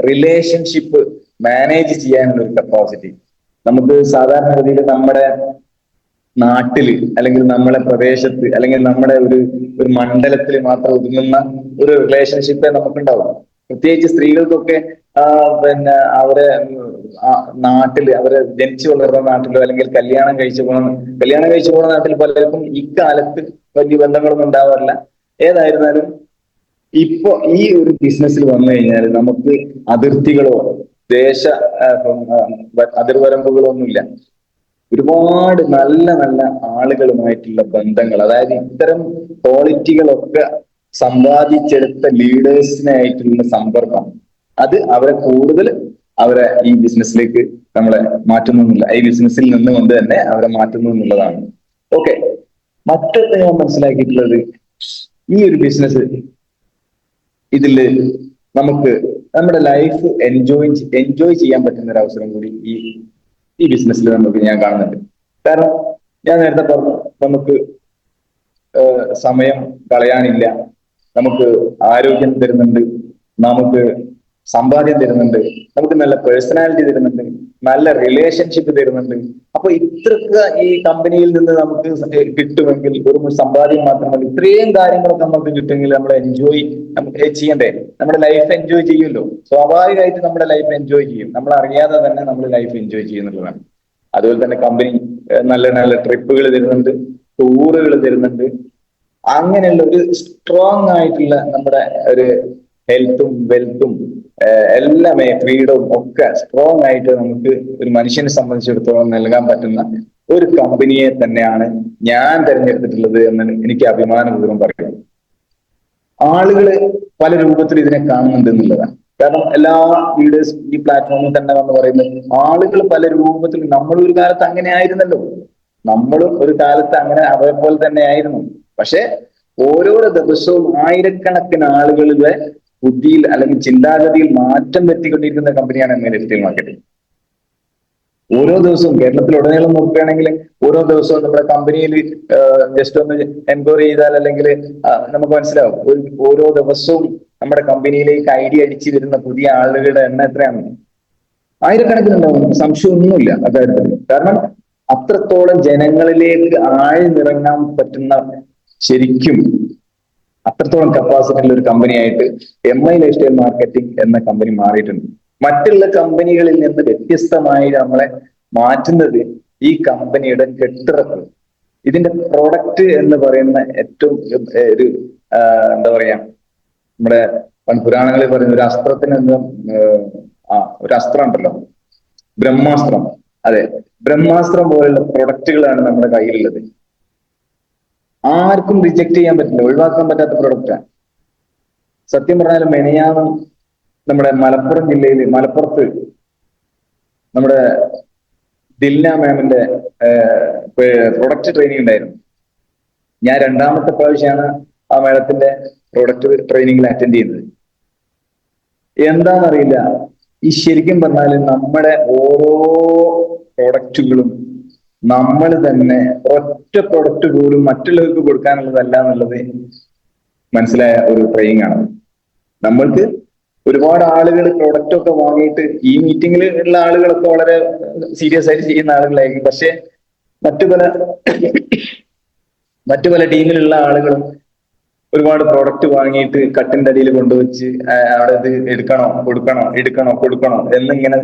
റിലേഷൻഷിപ്പ് മാനേജ് ചെയ്യാനുള്ള ഒരു കപ്പാസിറ്റി. നമുക്ക് സാധാരണഗതിയിൽ നമ്മുടെ നാട്ടില് അല്ലെങ്കിൽ നമ്മുടെ പ്രദേശത്ത് അല്ലെങ്കിൽ നമ്മുടെ ഒരു മണ്ഡലത്തിൽ മാത്രം ഒതുങ്ങുന്ന ഒരു റിലേഷൻഷിപ്പേ നമുക്കുണ്ടാവും. പ്രത്യേകിച്ച് സ്ത്രീകൾക്കൊക്കെ പിന്നെ അവരെ നാട്ടില്, അവരെ ജനിച്ചു വളർന്ന നാട്ടിലോ അല്ലെങ്കിൽ കല്യാണം കഴിച്ചു പോകുന്ന നാട്ടിൽ പലർക്കും ഇക്കാലത്ത് വലിയ ബന്ധങ്ങളൊന്നും ഉണ്ടാവാറില്ല. ഏതായിരുന്നാലും ഇപ്പൊ ഈ ഒരു ബിസിനസ്സിൽ വന്നു കഴിഞ്ഞാൽ നമുക്ക് അതിർത്തികളോ ദേശ അതിർവരമ്പുകളോ ഒന്നുമില്ല. ഒരുപാട് നല്ല നല്ല ആളുകളുമായിട്ടുള്ള ബന്ധങ്ങൾ, അതായത് ഇത്തരം ക്വാളിറ്റികളൊക്കെ സമ്പാദിച്ചെടുത്ത ലീഡേഴ്സിനായിട്ടുള്ള സമ്പർക്കം, അത് അവരെ കൂടുതൽ അവരെ ഈ ബിസിനസ്സിലേക്ക് നമ്മളെ മാറ്റുന്നില്ല, ഈ ബിസിനസ്സിൽ നിന്നുകൊണ്ട് തന്നെ അവരെ മാറ്റുന്നു എന്നുള്ളതാണ്. ഓക്കെ, മറ്റൊന്ന് ഞാൻ മനസ്സിലാക്കിയിട്ടുള്ളത്, ഈ ഒരു ബിസിനസ് ഇതില് നമുക്ക് നമ്മുടെ ലൈഫ് എൻജോയ് ചെയ്യാൻ പറ്റുന്ന ഒരു അവസരം കൂടി ഈ ബിസിനസ്സിൽ ഞാൻ കാണുന്നുണ്ട്. കാരണം ഞാൻ നേരത്തെ പറഞ്ഞു, നമുക്ക് സമയം കളയാനില്ല, നമുക്ക് ആരോഗ്യം തരുന്നുണ്ട്, നമുക്ക് സമ്പാദ്യം തരുന്നുണ്ട്, നമുക്ക് നല്ല പേഴ്സണാലിറ്റി തരുന്നുണ്ട്, നല്ല റിലേഷൻഷിപ്പ് തരുന്നുണ്ട്. അപ്പൊ ഇത്രക്ക് ഈ കമ്പനിയിൽ നിന്ന് നമുക്ക് കിട്ടുമെങ്കിൽ, ഒരു സമ്പാദ്യം മാത്രമല്ല ഇത്രയും കാര്യങ്ങളൊക്കെ നമുക്ക് കിട്ടുമെങ്കിൽ നമ്മൾ നമുക്ക് ചെയ്യണ്ടേ? നമ്മുടെ ലൈഫ് എൻജോയ് ചെയ്യുമല്ലോ. സ്വാഭാവികമായിട്ട് നമ്മുടെ ലൈഫ് എൻജോയ് ചെയ്യും, നമ്മൾ അറിയാതെ തന്നെ നമ്മൾ ലൈഫ് എൻജോയ് ചെയ്യുന്നുള്ളതാണ്. അതുപോലെ തന്നെ കമ്പനി നല്ല നല്ല ട്രിപ്പുകൾ തരുന്നുണ്ട്, ടൂറുകൾ തരുന്നുണ്ട്. അങ്ങനെയുള്ള ഒരു സ്ട്രോങ് ആയിട്ടുള്ള നമ്മുടെ ഒരു ഹെൽത്തും വെൽത്തും എല്ലാമേ ഫ്രീഡവും ഒക്കെ സ്ട്രോങ് ആയിട്ട് നമുക്ക് ഒരു മനുഷ്യനെ സംബന്ധിച്ചിടത്തോളം നൽകാൻ പറ്റുന്ന ഒരു കമ്പനിയെ തന്നെയാണ് ഞാൻ തിരഞ്ഞെടുത്തിട്ടുള്ളത് എന്ന് എനിക്ക് അഭിമാനപൂർവ്വം പറയാം. ആളുകള് പല രൂപത്തിൽ ഇതിനെ കാണുന്നുണ്ട് എന്നുള്ളതാണ്. കാരണം എല്ലാ ലീഡേഴ്സ് ഈ പ്ലാറ്റ്ഫോമിൽ തന്നെ വന്ന് പറയുന്നത്, ആളുകൾ പല രൂപത്തിൽ, നമ്മൾ ഒരു കാലത്ത് അങ്ങനെ ആയിരുന്നല്ലോ, നമ്മളും ഒരു കാലത്ത് അങ്ങനെ അതേപോലെ തന്നെ ആയിരുന്നു. പക്ഷെ ഓരോ ദിവസവും ആയിരക്കണക്കിന് ആളുകളുടെ ബുദ്ധിയിൽ അല്ലെങ്കിൽ ചിന്താഗതിയിൽ മാറ്റം വരുത്തിക്കൊണ്ടിരിക്കുന്ന കമ്പനിയാണ് M I lifestyle marketing. ഓരോ ദിവസവും കേരളത്തിലുടനീളം നോക്കുകയാണെങ്കിൽ ഓരോ ദിവസവും നമ്മുടെ കമ്പനിയിൽ ജസ്റ്റ് ഒന്ന് എൻക്വയറി ചെയ്താൽ അല്ലെങ്കിൽ നമുക്ക് മനസ്സിലാവും, ഓരോ ദിവസവും നമ്മുടെ കമ്പനിയിലേക്ക് ഐഡിയ അടിച്ചു വരുന്ന പുതിയ ആളുകളുടെ എണ്ണം എത്രയാണ്? ആയിരക്കണക്കിനുണ്ടാവും, സംശയമൊന്നുമില്ല അക്കാര്യത്തിൽ. കാരണം അത്രത്തോളം ജനങ്ങളിലേക്ക് ആഴ്ന്നിറങ്ങാൻ പറ്റുന്ന, ശരിക്കും അത്രത്തോളം കപ്പാസിറ്റി ഉള്ള ഒരു കമ്പനിയായിട്ട് M I lifestyle marketing എന്ന കമ്പനി മാറിയിട്ടുണ്ട്. മറ്റുള്ള കമ്പനികളിൽ നിന്ന് വ്യത്യസ്തമായി നമ്മളെ മാറ്റുന്നത് ഈ കമ്പനിയുടെ കെട്ടിറക്ക്, ഇതിന്റെ പ്രൊഡക്റ്റ് എന്ന് പറയുന്ന ഏറ്റവും ഒരു എന്താ പറയാ, നമ്മുടെ പുരാണങ്ങളിൽ പറയുന്ന ഒരു അസ്ത്രത്തിന് ഒരു അസ്ത്രം ഉണ്ടല്ലോ, ബ്രഹ്മാസ്ത്രം. അതെ, ബ്രഹ്മാസ്ത്രം പോലുള്ള പ്രൊഡക്റ്റുകളാണ് നമ്മുടെ കയ്യിലുള്ളത്. ആർക്കും റിജക്ട് ചെയ്യാൻ പറ്റില്ല, ഒഴിവാക്കാൻ പറ്റാത്ത പ്രൊഡക്റ്റാണ്. സത്യം പറഞ്ഞാൽ മെനയാന്ന് നമ്മുടെ മലപ്പുറം ജില്ലയിൽ, മലപ്പുറത്ത് നമ്മുടെ ദിൽന മാമിന്റെ പ്രൊഡക്റ്റ് ട്രെയിനിങ് ഉണ്ടായിരുന്നു. ഞാൻ 2ാമത്തെ പ്രാവശ്യമാണ് ആ മേഡത്തിന്റെ പ്രൊഡക്റ്റ് ട്രെയിനിങ്ങിൽ അറ്റൻഡ് ചെയ്യുന്നത്. എന്താണെന്നറിയില്ല, ഈ ശരിക്കും പറഞ്ഞാൽ നമ്മുടെ ഓരോ പ്രൊഡക്റ്റുകളും നമ്മൾ തന്നെ, ഒറ്റ പ്രൊഡക്റ്റ് പോലും മറ്റുള്ളവർക്ക് കൊടുക്കാനുള്ളതല്ല എന്നുള്ളത് മനസ്സിലായ ഒരു ട്രെയിനിങ് ആണ്. നമ്മൾക്ക് ഒരുപാട് ആളുകൾ പ്രൊഡക്റ്റ് ഒക്കെ വാങ്ങിയിട്ട്, ഈ മീറ്റിംഗിൽ ഉള്ള ആളുകളൊക്കെ വളരെ സീരിയസ് ആയിട്ട് ചെയ്യുന്ന ആളുകളായിരിക്കും. പക്ഷെ മറ്റു പല ടീമിലുള്ള ആളുകളും ഒരുപാട് പ്രോഡക്റ്റ് വാങ്ങിയിട്ട് കട്ടിന്റെ അടിയിൽ കൊണ്ടുവച്ച് അവിടെ ഇത് എടുക്കണോ എന്നിങ്ങനെ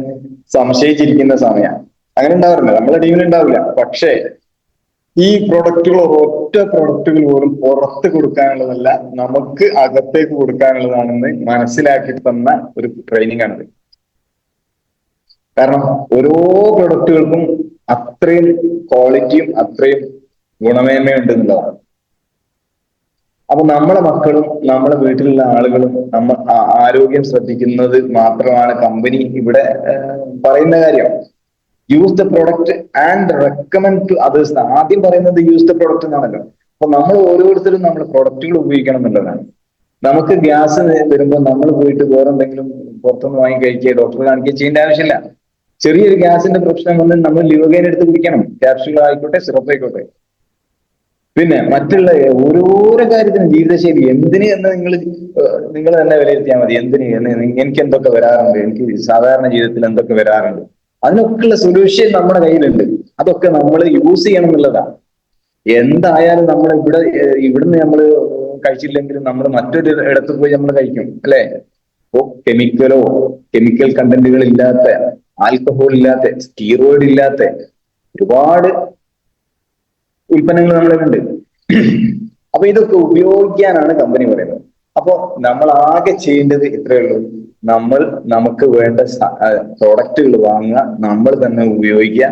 സംശയിച്ചിരിക്കുന്ന സമയം. അങ്ങനെ ഉണ്ടാവാറില്ല, നമ്മുടെ ടീമിൽ ഉണ്ടാവില്ല. പക്ഷേ ഈ പ്രൊഡക്റ്റുകൾ, ഒറ്റ പ്രൊഡക്റ്റുകൾ പോലും പുറത്ത് കൊടുക്കാനുള്ളതല്ല, നമുക്ക് അകത്തേക്ക് കൊടുക്കാനുള്ളതാണെന്ന് മനസ്സിലാക്കി തന്ന ഒരു ട്രെയിനിങ് ആണിത്. കാരണം ഓരോ പ്രൊഡക്റ്റുകൾക്കും അത്രയും ക്വാളിറ്റിയും അത്രയും ഗുണമേന്മയുണ്ട് എന്നുള്ളതാണ്. അപ്പൊ നമ്മളെ മക്കളും നമ്മളെ വീട്ടിലുള്ള ആളുകളും നമ്മൾ ആരോഗ്യം ശ്രദ്ധിക്കുന്നത് മാത്രമാണ് കമ്പനി ഇവിടെ പറയുന്ന കാര്യം. Use the product and recommend to others. ആദ്യം പറയുന്നത് യൂസ് ദ പ്രൊഡക്റ്റ് എന്നാണല്ലോ. അപ്പൊ നമ്മൾ ഓരോരുത്തരും നമ്മുടെ പ്രൊഡക്റ്റുകൾ ഉപയോഗിക്കണം എന്നുള്ളതാണ്. നമുക്ക് ഗ്യാസ് വരുമ്പോൾ നമ്മൾ പോയിട്ട് വേറെ എന്തെങ്കിലും പുറത്തുനിന്ന് വാങ്ങി കഴിക്കുക, ഡോക്ടറെ കാണിക്കുക ചെയ്യേണ്ട ആവശ്യമില്ല. ചെറിയൊരു ഗ്യാസിന്റെ പ്രശ്നം വന്ന് നമ്മൾ ലിവോഗൈൻ എടുത്ത് കുടിക്കണം, ക്യാപ്സ്യൂൾ ആയിക്കോട്ടെ സിറപ്പ് ആയിക്കോട്ടെ. പിന്നെ മറ്റുള്ള ഓരോരോ കാര്യത്തിനും ജീവിതശൈലി എന്തിന് എന്ന് നിങ്ങൾ തന്നെ വിലയിരുത്തിയാൽ മതി. എന്തിന് എനിക്ക് എന്തൊക്കെ വരാറുണ്ട്, എനിക്ക് സാധാരണ ജീവിതത്തിൽ എന്തൊക്കെ വരാറുണ്ട്, അതിനൊക്കെയുള്ള സൊല്യൂഷൻ നമ്മുടെ കയ്യിലുണ്ട്. അതൊക്കെ നമ്മൾ യൂസ് ചെയ്യണം എന്നുള്ളതാണ്. എന്തായാലും നമ്മൾ ഇവിടുന്ന് നമ്മൾ കഴിച്ചില്ലെങ്കിലും നമ്മൾ മറ്റൊരു ഇടത്ത് പോയി നമ്മൾ കഴിക്കും അല്ലെ. ഇപ്പോ കെമിക്കൽ കണ്ടന്റുകൾ ഇല്ലാത്ത, ആൽക്കഹോൾ ഇല്ലാത്ത, സ്റ്റീറോയിഡ് ഇല്ലാത്ത ഒരുപാട് ഉൽപ്പന്നങ്ങൾ നമ്മളിലുണ്ട്. അപ്പൊ ഇതൊക്കെ ഉപയോഗിക്കാനാണ് കമ്പനി പറയുന്നത്. അപ്പോ നമ്മൾ ആകെ ചെയ്യേണ്ടത് ഇത്രയേ ഉള്ളൂ. നമുക്ക് വേണ്ട പ്രോഡക്റ്റുകൾ വാങ്ങുക, നമ്മൾ തന്നെ ഉപയോഗിക്കുക.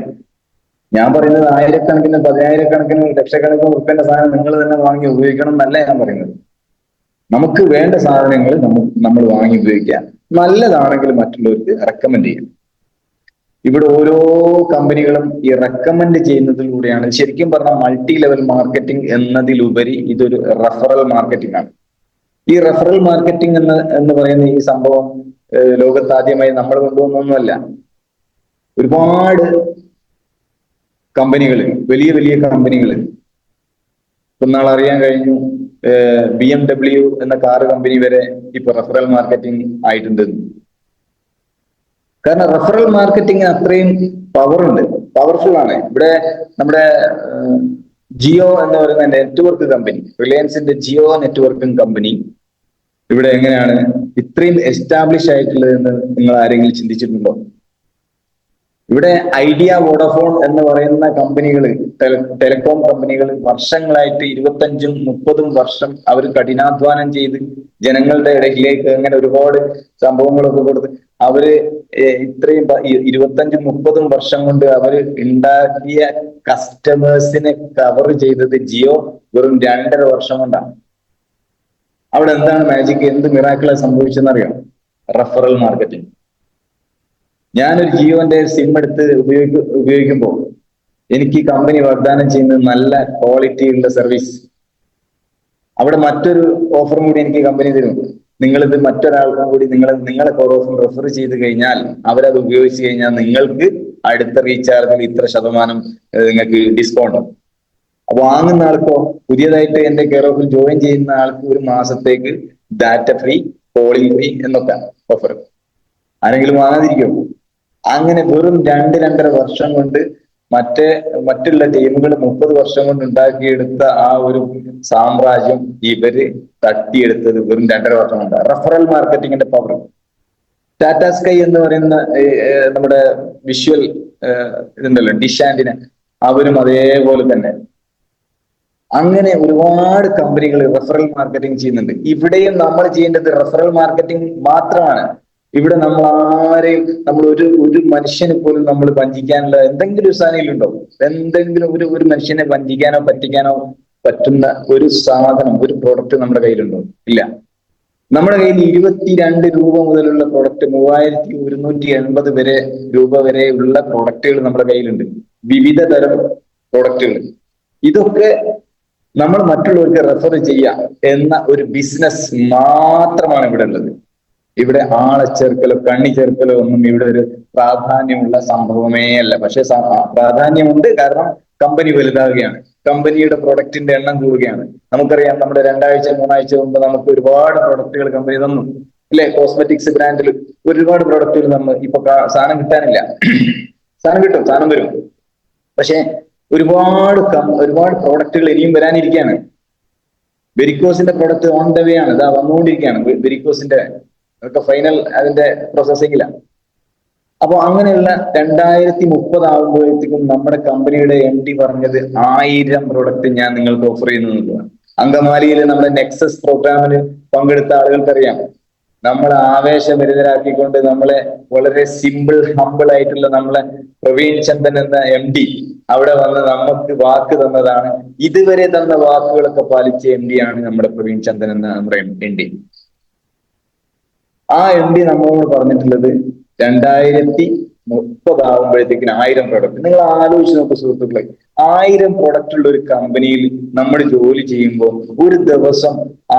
ഞാൻ പറയുന്നത് ആയിരക്കണക്കിന്, പതിനായിരക്കണക്കിന്, ലക്ഷക്കണക്കിന് ഉറുപ്പിന്റെ സാധനം നിങ്ങൾ തന്നെ വാങ്ങി ഉപയോഗിക്കണം എന്നല്ല ഞാൻ പറയുന്നത്. നമുക്ക് വേണ്ട സാധനങ്ങൾ നമ്മൾ വാങ്ങി ഉപയോഗിക്കുക. നല്ലതാണെങ്കിൽ മറ്റുള്ളവർക്ക് റെക്കമെൻഡ് ചെയ്യും. ഇവിടെ ഓരോ കമ്പനികളും ഈ റെക്കമെൻഡ് ചെയ്യുന്നതിലൂടെയാണ് ശരിക്കും പറഞ്ഞാൽ മൾട്ടി ലെവൽ മാർക്കറ്റിംഗ് എന്നതിലുപരി ഇതൊരു റെഫറൽ മാർക്കറ്റിംഗ് ആണ്. ഈ റെഫറൽ മാർക്കറ്റിംഗ് എന്ന് പറയുന്ന ഈ സംഭവം ലോകത്ത് ആദ്യമായി നമ്മൾ കൊണ്ടുവന്നൊന്നുമല്ല. ഒരുപാട് കമ്പനികൾ, വലിയ വലിയ കമ്പനികൾ, ഇന്നാൾ അറിയാൻ കഴിഞ്ഞു BMW എന്ന കാർ കമ്പനി വരെ ഇപ്പൊ റെഫറൽ മാർക്കറ്റിംഗ് ആയിട്ടുണ്ട്. കാരണം റെഫറൽ മാർക്കറ്റിംഗിന് അത്രയും പവർഫുൾ ആണ്. ഇവിടെ നമ്മുടെ ജിയോ എന്ന് പറയുന്ന നെറ്റ്വർക്ക് കമ്പനി, റിലയൻസിന്റെ ജിയോ നെറ്റ്വർക്കിംഗ് കമ്പനി ഇവിടെ എങ്ങനെയാണ് ഇത്രയും എസ്റ്റാബ്ലിഷ് ആയിട്ടുള്ളതെന്ന് നിങ്ങൾ ആരെങ്കിലും ചിന്തിച്ചിട്ടുണ്ടോ? ഇവിടെ ഐഡിയ, വോഡഫോൺ എന്ന് പറയുന്ന കമ്പനികൾ, ടെലികോം കമ്പനികൾ വർഷങ്ങളായിട്ട് 25-30 വർഷം അവർ കഠിനാധ്വാനം ചെയ്ത് ജനങ്ങളുടെ ഇടയിലേക്ക് അങ്ങനെ ഒരുപാട് സംഭവങ്ങളൊക്കെ കൊടുത്ത് അവര് ഇത്രയും 25-30 വർഷം കൊണ്ട് അവർ ഉണ്ടാക്കിയ കസ്റ്റമേഴ്സിനെ കവർ ചെയ്തത് ജിയോ വെറും 2.5 വർഷം കൊണ്ടാണ്. അവിടെ എന്താണ് മാജിക്, എന്ത് മിറാക്കിളാ സംഭവിച്ചെന്നറിയാം? Referral marketing. ഞാനൊരു ജിയോന്റെ സിം എടുത്ത് ഉപയോഗിക്കുമ്പോൾ എനിക്ക് കമ്പനി വാഗ്ദാനം ചെയ്യുന്നത് നല്ല ക്വാളിറ്റിയുള്ള സർവീസ്. അവിടെ മറ്റൊരു ഓഫറും കൂടി എനിക്ക് കമ്പനി തരും. നിങ്ങളിത് മറ്റൊരാൾക്കും കൂടി നിങ്ങളെ ഓഫർ റെഫർ ചെയ്ത് കഴിഞ്ഞാൽ, അവരത് ഉപയോഗിച്ച് കഴിഞ്ഞാൽ നിങ്ങൾക്ക് അടുത്ത റീചാർജിൽ ഇത്ര ശതമാനം നിങ്ങൾക്ക് ഡിസ്കൗണ്ട്. അപ്പൊ വാങ്ങുന്ന ആൾക്കോ, പുതിയതായിട്ട് എന്റെ കെയർ ഓഫിൽ ജോയിൻ ചെയ്യുന്ന ആൾക്ക് 1 മാസത്തേക്ക് ഡാറ്റ ഫ്രീ, കോളിംഗ് ഫ്രീ എന്നൊക്കെ ഓഫർ. ആരെങ്കിലും വാങ്ങാതിരിക്കുമോ? അങ്ങനെ വെറും 2-2.5 വർഷം കൊണ്ട് മറ്റുള്ള ടീമുകൾ 30 വർഷം കൊണ്ട് ഉണ്ടാക്കിയെടുത്ത ആ ഒരു സാമ്രാജ്യം ഇവര് തട്ടിയെടുത്തത് വെറും 2.5 വർഷം കൊണ്ട്. റെഫറൽ മാർക്കറ്റിംഗിന്റെ പവർ. ടാറ്റ സ്കൈ എന്ന് പറയുന്ന നമ്മുടെ വിഷ്വൽ ഇതുണ്ടല്ലോ, ഡിഷ് ആന്റിന, അവരും അതേപോലെ തന്നെ. അങ്ങനെ ഒരുപാട് കമ്പനികൾ റെഫറൽ മാർക്കറ്റിംഗ് ചെയ്യുന്നുണ്ട്. ഇവിടെയും നമ്മൾ ചെയ്യേണ്ടത് റെഫറൽ മാർക്കറ്റിംഗ് മാത്രമാണ്. ഇവിടെ നമ്മൾ ആരെയും, നമ്മൾ ഒരു മനുഷ്യനെ പോലും നമ്മൾ വഞ്ചിക്കാനുള്ള എന്തെങ്കിലും ഒരു സാധനയിലുണ്ടോ? എന്തെങ്കിലും ഒരു മനുഷ്യനെ വഞ്ചിക്കാനോ പറ്റിക്കാനോ പറ്റുന്ന ഒരു സാധനം, ഒരു പ്രോഡക്റ്റ് നമ്മുടെ കയ്യിലുണ്ടോ? ഇല്ല. നമ്മുടെ കയ്യിൽ 22 രൂപ മുതലുള്ള പ്രോഡക്റ്റ് 3180 രൂപ വരെ ഉള്ള പ്രോഡക്റ്റുകൾ നമ്മുടെ കയ്യിലുണ്ട്. വിവിധ തരം പ്രോഡക്റ്റുകൾ. ഇതൊക്കെ നമ്മൾ മറ്റുള്ളവർക്ക് റെഫർ ചെയ്യാം എന്ന ഒരു ബിസിനസ് മാത്രമാണ് ഇവിടെ ഉള്ളത്. ഇവിടെ ആളെ ചേർക്കലോ കണ്ണി ചേർക്കലോ ഒന്നും ഇവിടെ ഒരു പ്രാധാന്യമുള്ള സംഭവമേ അല്ല. പക്ഷെ പ്രാധാന്യമുണ്ട്, കാരണം കമ്പനി വലുതാവുകയാണ്, കമ്പനിയുടെ പ്രൊഡക്റ്റിന്റെ എണ്ണം കൂടുകയാണ്. നമുക്കറിയാം, നമ്മുടെ 2-3 ആഴ്ച മുമ്പ് നമുക്ക് ഒരുപാട് പ്രൊഡക്റ്റുകൾ കമ്പനി തന്നു അല്ലെ. കോസ്മെറ്റിക്സ് ബ്രാൻഡിൽ ഒരുപാട് പ്രൊഡക്റ്റുകൾ തന്നു. ഇപ്പൊ സാധനം കിട്ടാനില്ല. സാധനം കിട്ടും, സാധനം വരും. പക്ഷെ ഒരുപാട് പ്രോഡക്റ്റുകൾ ഇനിയും വരാനിരിക്കുകയാണ്. വെരിക്കോസിന്റെ പ്രോഡക്റ്റ് ഓൺ ദ വേ ആണ്, ഇതാ വന്നുകൊണ്ടിരിക്കുകയാണ്. വെരിക്കോസിന്റെ ഒക്കെ ഫൈനൽ അതിന്റെ പ്രോസസ്സിംഗിലാണ്. അപ്പൊ അങ്ങനെയുള്ള 2030 ആകുമ്പോഴത്തേക്കും നമ്മുടെ കമ്പനിയുടെ MD പറഞ്ഞത് 1000 പ്രൊഡക്റ്റ് ഞാൻ നിങ്ങൾക്ക് ഓഫർ ചെയ്യുന്നതാണ്. അങ്കമാലിയിൽ നമ്മുടെ നെക്സസ് പ്രോഗ്രാമിന് പങ്കെടുത്ത ആളുകൾക്കറിയാം, നമ്മളെ ആവേശഭരിതരാക്കിക്കൊണ്ട് നമ്മളെ വളരെ ഹമ്പിൾ ആയിട്ടുള്ള നമ്മളെ പ്രവീൺ ചന്ദൻ എന്ന MD അവിടെ വന്ന് നമുക്ക് വാക്ക് തന്നതാണ്. ഇതുവരെ തന്ന വാക്കുകളൊക്കെ പാലിച്ച MD ആണ് നമ്മുടെ പ്രവീൺ ചന്ദൻ എന്ന നമ്മുടെ MD. ആ MD നമ്മളോട് പറഞ്ഞിട്ടുള്ളത് 30 ആകുമ്പോഴത്തേക്കിന് 1000 പ്രൊഡക്റ്റ്. നിങ്ങൾ ആലോചിച്ച് നോക്കൂ സുഹൃത്തുക്കളെ, 1000 പ്രൊഡക്റ്റ് ഉള്ള ഒരു കമ്പനിയിൽ നമ്മൾ ജോലി ചെയ്യുമ്പോൾ ഒരു ദിവസം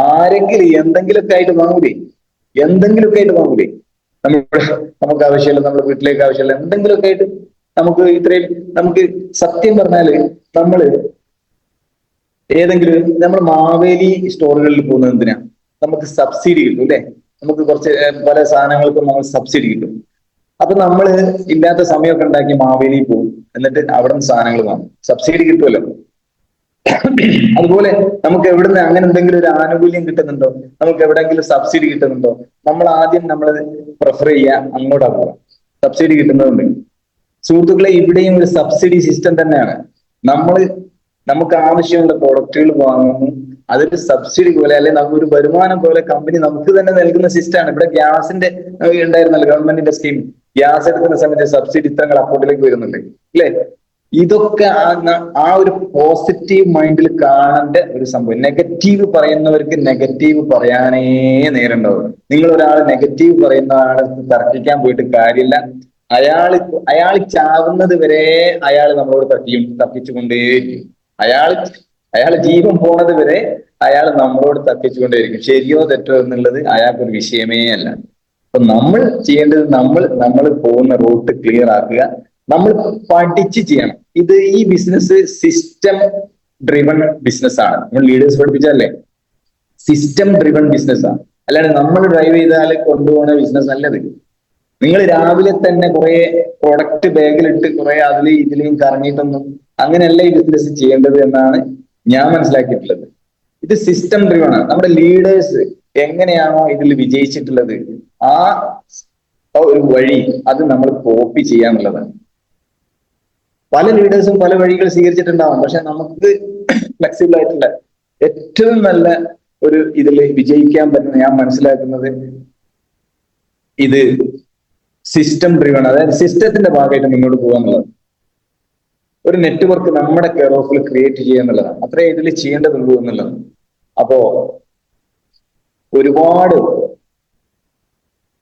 ആരെങ്കിലും എന്തെങ്കിലുമൊക്കെ ആയിട്ട് വാങ്ങൂലേ? എന്തെങ്കിലുമൊക്കെ ആയിട്ട് വാങ്ങൂലേ? നമ്മുടെ നമുക്ക് ആവശ്യമില്ല, നമ്മുടെ വീട്ടിലേക്ക് ആവശ്യമില്ല, എന്തെങ്കിലുമൊക്കെ ആയിട്ട് നമുക്ക് ഇത്രയും നമുക്ക് സത്യം പറഞ്ഞാല് നമ്മള് ഏതെങ്കിലും നമ്മൾ മാവേലി സ്റ്റോറുകളിൽ പോകുന്നത് എന്തിനാ? നമുക്ക് സബ്സിഡി കിട്ടും അല്ലെ? നമുക്ക് കുറച്ച് പല സാധനങ്ങൾക്കും നമ്മൾ സബ്സിഡി കിട്ടും. അപ്പൊ നമ്മള് ഇല്ലാത്ത സമയമൊക്കെ ഉണ്ടാക്കി മാവേലി പോകും, എന്നിട്ട് അവിടെ നിന്ന് സാധനങ്ങൾ വാങ്ങും, സബ്സിഡി കിട്ടുമല്ലോ. അതുപോലെ നമുക്ക് എവിടുന്ന് അങ്ങനെ എന്തെങ്കിലും ഒരു ആനുകൂല്യം കിട്ടുന്നുണ്ടോ, നമുക്ക് എവിടെയെങ്കിലും സബ്സിഡി കിട്ടുന്നുണ്ടോ, നമ്മൾ ആദ്യം നമ്മൾ പ്രിഫർ ചെയ്യുക അങ്ങോട്ടാ പോവാം, സബ്സിഡി കിട്ടുന്നതുണ്ട്. സുഹൃത്തുക്കളെ, ഇവിടെയും ഒരു സബ്സിഡി സിസ്റ്റം തന്നെയാണ്. നമുക്ക് ആവശ്യമുള്ള പ്രൊഡക്റ്റുകൾ വാങ്ങുന്നു, അതൊരു സബ്സിഡി പോലെ അല്ലെ നമുക്കൊരു വരുമാനം പോലെ കമ്പനി നമുക്ക് തന്നെ നൽകുന്ന സിസ്റ്റമാണ്. ഇവിടെ ഗ്യാസിന്റെ ഉണ്ടായിരുന്നല്ലോ ഗവൺമെന്റിന്റെ സ്കീം, ഗ്യാസ് എടുക്കുന്ന സമയത്ത് സബ്സിഡി ഇത്രങ്ങൾ അക്കൗണ്ടിലേക്ക് വരുന്നുണ്ട് അല്ലെ? ഇതൊക്കെ ആ ഒരു പോസിറ്റീവ് മൈൻഡിൽ കാണേണ്ട ഒരു സംഭവം. നെഗറ്റീവ് പറയുന്നവർക്ക് നെഗറ്റീവ് പറയാനേ നേരണ്ടാവും. നിങ്ങൾ ഒരാൾ നെഗറ്റീവ് പറയുന്ന ആളെ തർക്കിക്കാൻ പോയിട്ട് കാര്യമില്ല. അയാൾ ചാവുന്നത് വരെ അയാൾ നമ്മളോട് തർക്കിച്ചുകൊണ്ടേയിരിക്കും. അയാൾ ജീവൻ പോണത് വരെ അയാൾ നമ്മളോട് തർക്കിച്ചുകൊണ്ടേയിരിക്കും. ശരിയോ തെറ്റോ എന്നുള്ളത് അയാൾക്കൊരു വിഷയമേ അല്ല. അപ്പൊ നമ്മൾ ചെയ്യേണ്ടത് നമ്മൾ പോകുന്ന റൂട്ട് ക്ലിയർ ആക്കുക, നമ്മൾ പഠിച്ച് ചെയ്യണം. ഈ ബിസിനസ് സിസ്റ്റം ഡ്രിവൺ ബിസിനസ് ആണ്. നമ്മൾ ലീഡേഴ്സ് പഠിപ്പിച്ചല്ലേ, സിസ്റ്റം ഡ്രിവൺ ബിസിനസ് ആണ്. അല്ലാണ്ട് നമ്മൾ ഡ്രൈവ് ചെയ്താൽ കൊണ്ടുപോകുന്ന ബിസിനസ് അല്ലത്. നിങ്ങൾ രാവിലെ തന്നെ കുറെ പ്രൊഡക്റ്റ് ബാഗിലിട്ട് കുറെ അതിലും ഇതിലും കറങ്ങിയിട്ടൊന്നും അങ്ങനെയല്ല ഈ ബിസിനസ് ചെയ്യേണ്ടത് എന്നാണ് ഞാൻ മനസ്സിലാക്കിയിട്ടുള്ളത്. ഇത് സിസ്റ്റം ഡ്രിവൺ ആണ്. നമ്മുടെ ലീഡേഴ്സ് എങ്ങനെയാണോ ഇതിൽ വിജയിച്ചിട്ടുള്ളത് ആ ഒരു വഴി അത് നമ്മൾ കോപ്പി ചെയ്യാന്നുള്ളതാണ്. പല ലീഡേഴ്സും പല വഴികൾ സ്വീകരിച്ചിട്ടുണ്ടാവും, പക്ഷെ നമുക്ക് ഫ്ലെക്സിബിൾ ആയിട്ടുള്ള ഏറ്റവും നല്ല ഒരു ഇതിൽ വിജയിക്കാൻ പറ്റുന്ന ഞാൻ മനസ്സിലാക്കുന്നത് ഇത് സിസ്റ്റം ഡ്രിവൺ, അതായത് സിസ്റ്റത്തിന്റെ ഭാഗമായിട്ട് മുന്നോട്ട് പോകുക എന്നുള്ളത്, ഒരു നെറ്റ്വർക്ക് നമ്മുടെ കെയർ ഓഫിൽ ക്രിയേറ്റ് ചെയ്യുക എന്നുള്ളതാണ്. അത്രേ ഇതിൽ ചെയ്യേണ്ടതുള്ളൂ എന്നുള്ളത്. അപ്പോ ഒരുപാട്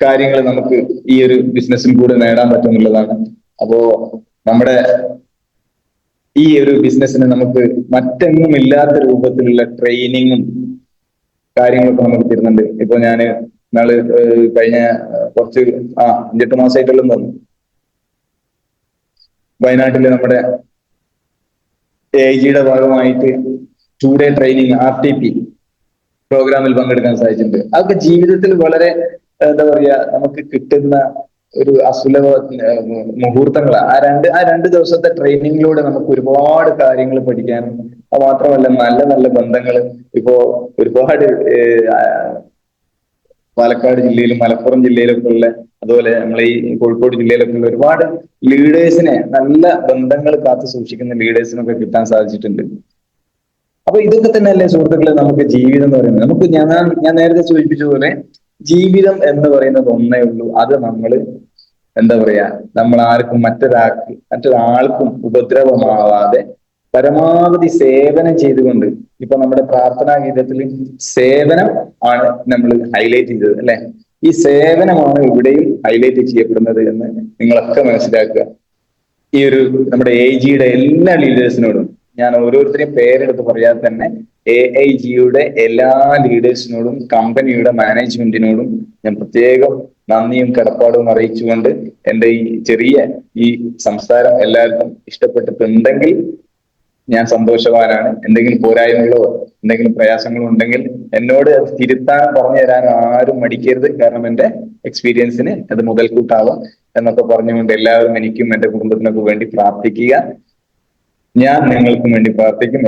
കാര്യങ്ങൾ നമുക്ക് ഈ ഒരു ബിസിനസ്സിൽ കൂടെ നേടാൻ പറ്റുന്നുള്ളതാണ്. അപ്പോ നമ്മുടെ ഈ ഒരു ബിസിനസ്സിന് നമുക്ക് മറ്റെങ്ങും ഇല്ലാത്ത രൂപത്തിലുള്ള ട്രെയിനിങ്ങും കാര്യങ്ങളൊക്കെ നമുക്ക് തരുന്നുണ്ട്. ഇപ്പൊ ഞാന് കഴിഞ്ഞ കുറച്ച് 5-8 മാസമായിട്ടുള്ള വയനാട്ടില് നമ്മുടെ AIGയുടെ ഭാഗമായിട്ട് 2 ഡേ ട്രെയിനിങ് RTP പ്രോഗ്രാമിൽ പങ്കെടുക്കാൻ സാധിച്ചിട്ടുണ്ട്. അതൊക്കെ ജീവിതത്തിൽ വളരെ എന്താ പറയാ നമുക്ക് കിട്ടുന്ന ഒരു അസുലഭ മുഹൂർത്തങ്ങളാണ്. ആ രണ്ട് ദിവസത്തെ ട്രെയിനിങ്ങിലൂടെ നമുക്ക് ഒരുപാട് കാര്യങ്ങൾ പഠിക്കാനും, അത് മാത്രമല്ല നല്ല നല്ല ബന്ധങ്ങൾ ഇപ്പോ ഒരുപാട് പാലക്കാട് ജില്ലയിലും മലപ്പുറം ജില്ലയിലൊക്കെ ഉള്ള, അതുപോലെ നമ്മളെ ഈ കോഴിക്കോട് ജില്ലയിലൊക്കെ ഉള്ള ഒരുപാട് ലീഡേഴ്സിനെ, നല്ല ബന്ധങ്ങൾ കാത്തു സൂക്ഷിക്കുന്ന ലീഡേഴ്സിനൊക്കെ കിട്ടാൻ സാധിച്ചിട്ടുണ്ട്. അപ്പൊ ഇതൊക്കെ തന്നെയല്ലേ സുഹൃത്തുക്കളെ നമുക്ക് ജീവിതം എന്ന് പറയുന്നത്. നമുക്ക് ഞാൻ നേരത്തെ സൂചിപ്പിച്ചതുപോലെ ജീവിതം എന്ന് പറയുന്നത് ഒന്നേ ഉള്ളൂ. അത് നമ്മൾ എന്താ പറയാ, നമ്മൾ ആർക്കും മറ്റൊരാൾക്കും ഉപദ്രവമാവാതെ പരമാവധി സേവനം ചെയ്തുകൊണ്ട്, ഇപ്പൊ നമ്മുടെ പ്രാർത്ഥനാ ഗീതത്തിൽ സേവനം ആണ് നമ്മൾ ഹൈലൈറ്റ് ചെയ്തത് അല്ലെ? ഈ സേവനമാണ് ഇവിടെയും ഹൈലൈറ്റ് ചെയ്യപ്പെടുന്നത് എന്ന് നിങ്ങളൊക്കെ മനസ്സിലാക്കുക. ഈ ഒരു നമ്മുടെ AIGയുടെ എല്ലാ ലീഡേഴ്സിനോടും, ഞാൻ ഓരോരുത്തരെയും പേരെടുത്ത് പറയാതെ തന്നെ AIGയുടെ എല്ലാ ലീഡേഴ്സിനോടും കമ്പനിയുടെ മാനേജ്മെന്റിനോടും ഞാൻ പ്രത്യേകം നന്ദിയും കടപ്പാടും അറിയിച്ചുകൊണ്ട് എൻ്റെ ഈ ചെറിയ സംസാരം എല്ലാവർക്കും ഇഷ്ടപ്പെട്ടിട്ടുണ്ടെങ്കിൽ ഞാൻ സന്തോഷവാനാണ്. എന്തെങ്കിലും പോരായ്മകളോ എന്തെങ്കിലും പ്രയാസങ്ങളോ ഉണ്ടെങ്കിൽ എന്നോട് അത് തിരുത്താനും പറഞ്ഞു തരാനും ആരും മടിക്കരുത്. കാരണം എൻ്റെ എക്സ്പീരിയൻസിന് അത് മുതൽക്കൂട്ടാവാം എന്നൊക്കെ പറഞ്ഞുകൊണ്ട് എല്ലാവരും എനിക്കും എൻ്റെ കുടുംബത്തിനൊക്കെ വേണ്ടി പ്രാർത്ഥിക്കുക. ഞാൻ നിങ്ങൾക്കും വേണ്ടി പ്രാർത്ഥിക്കും.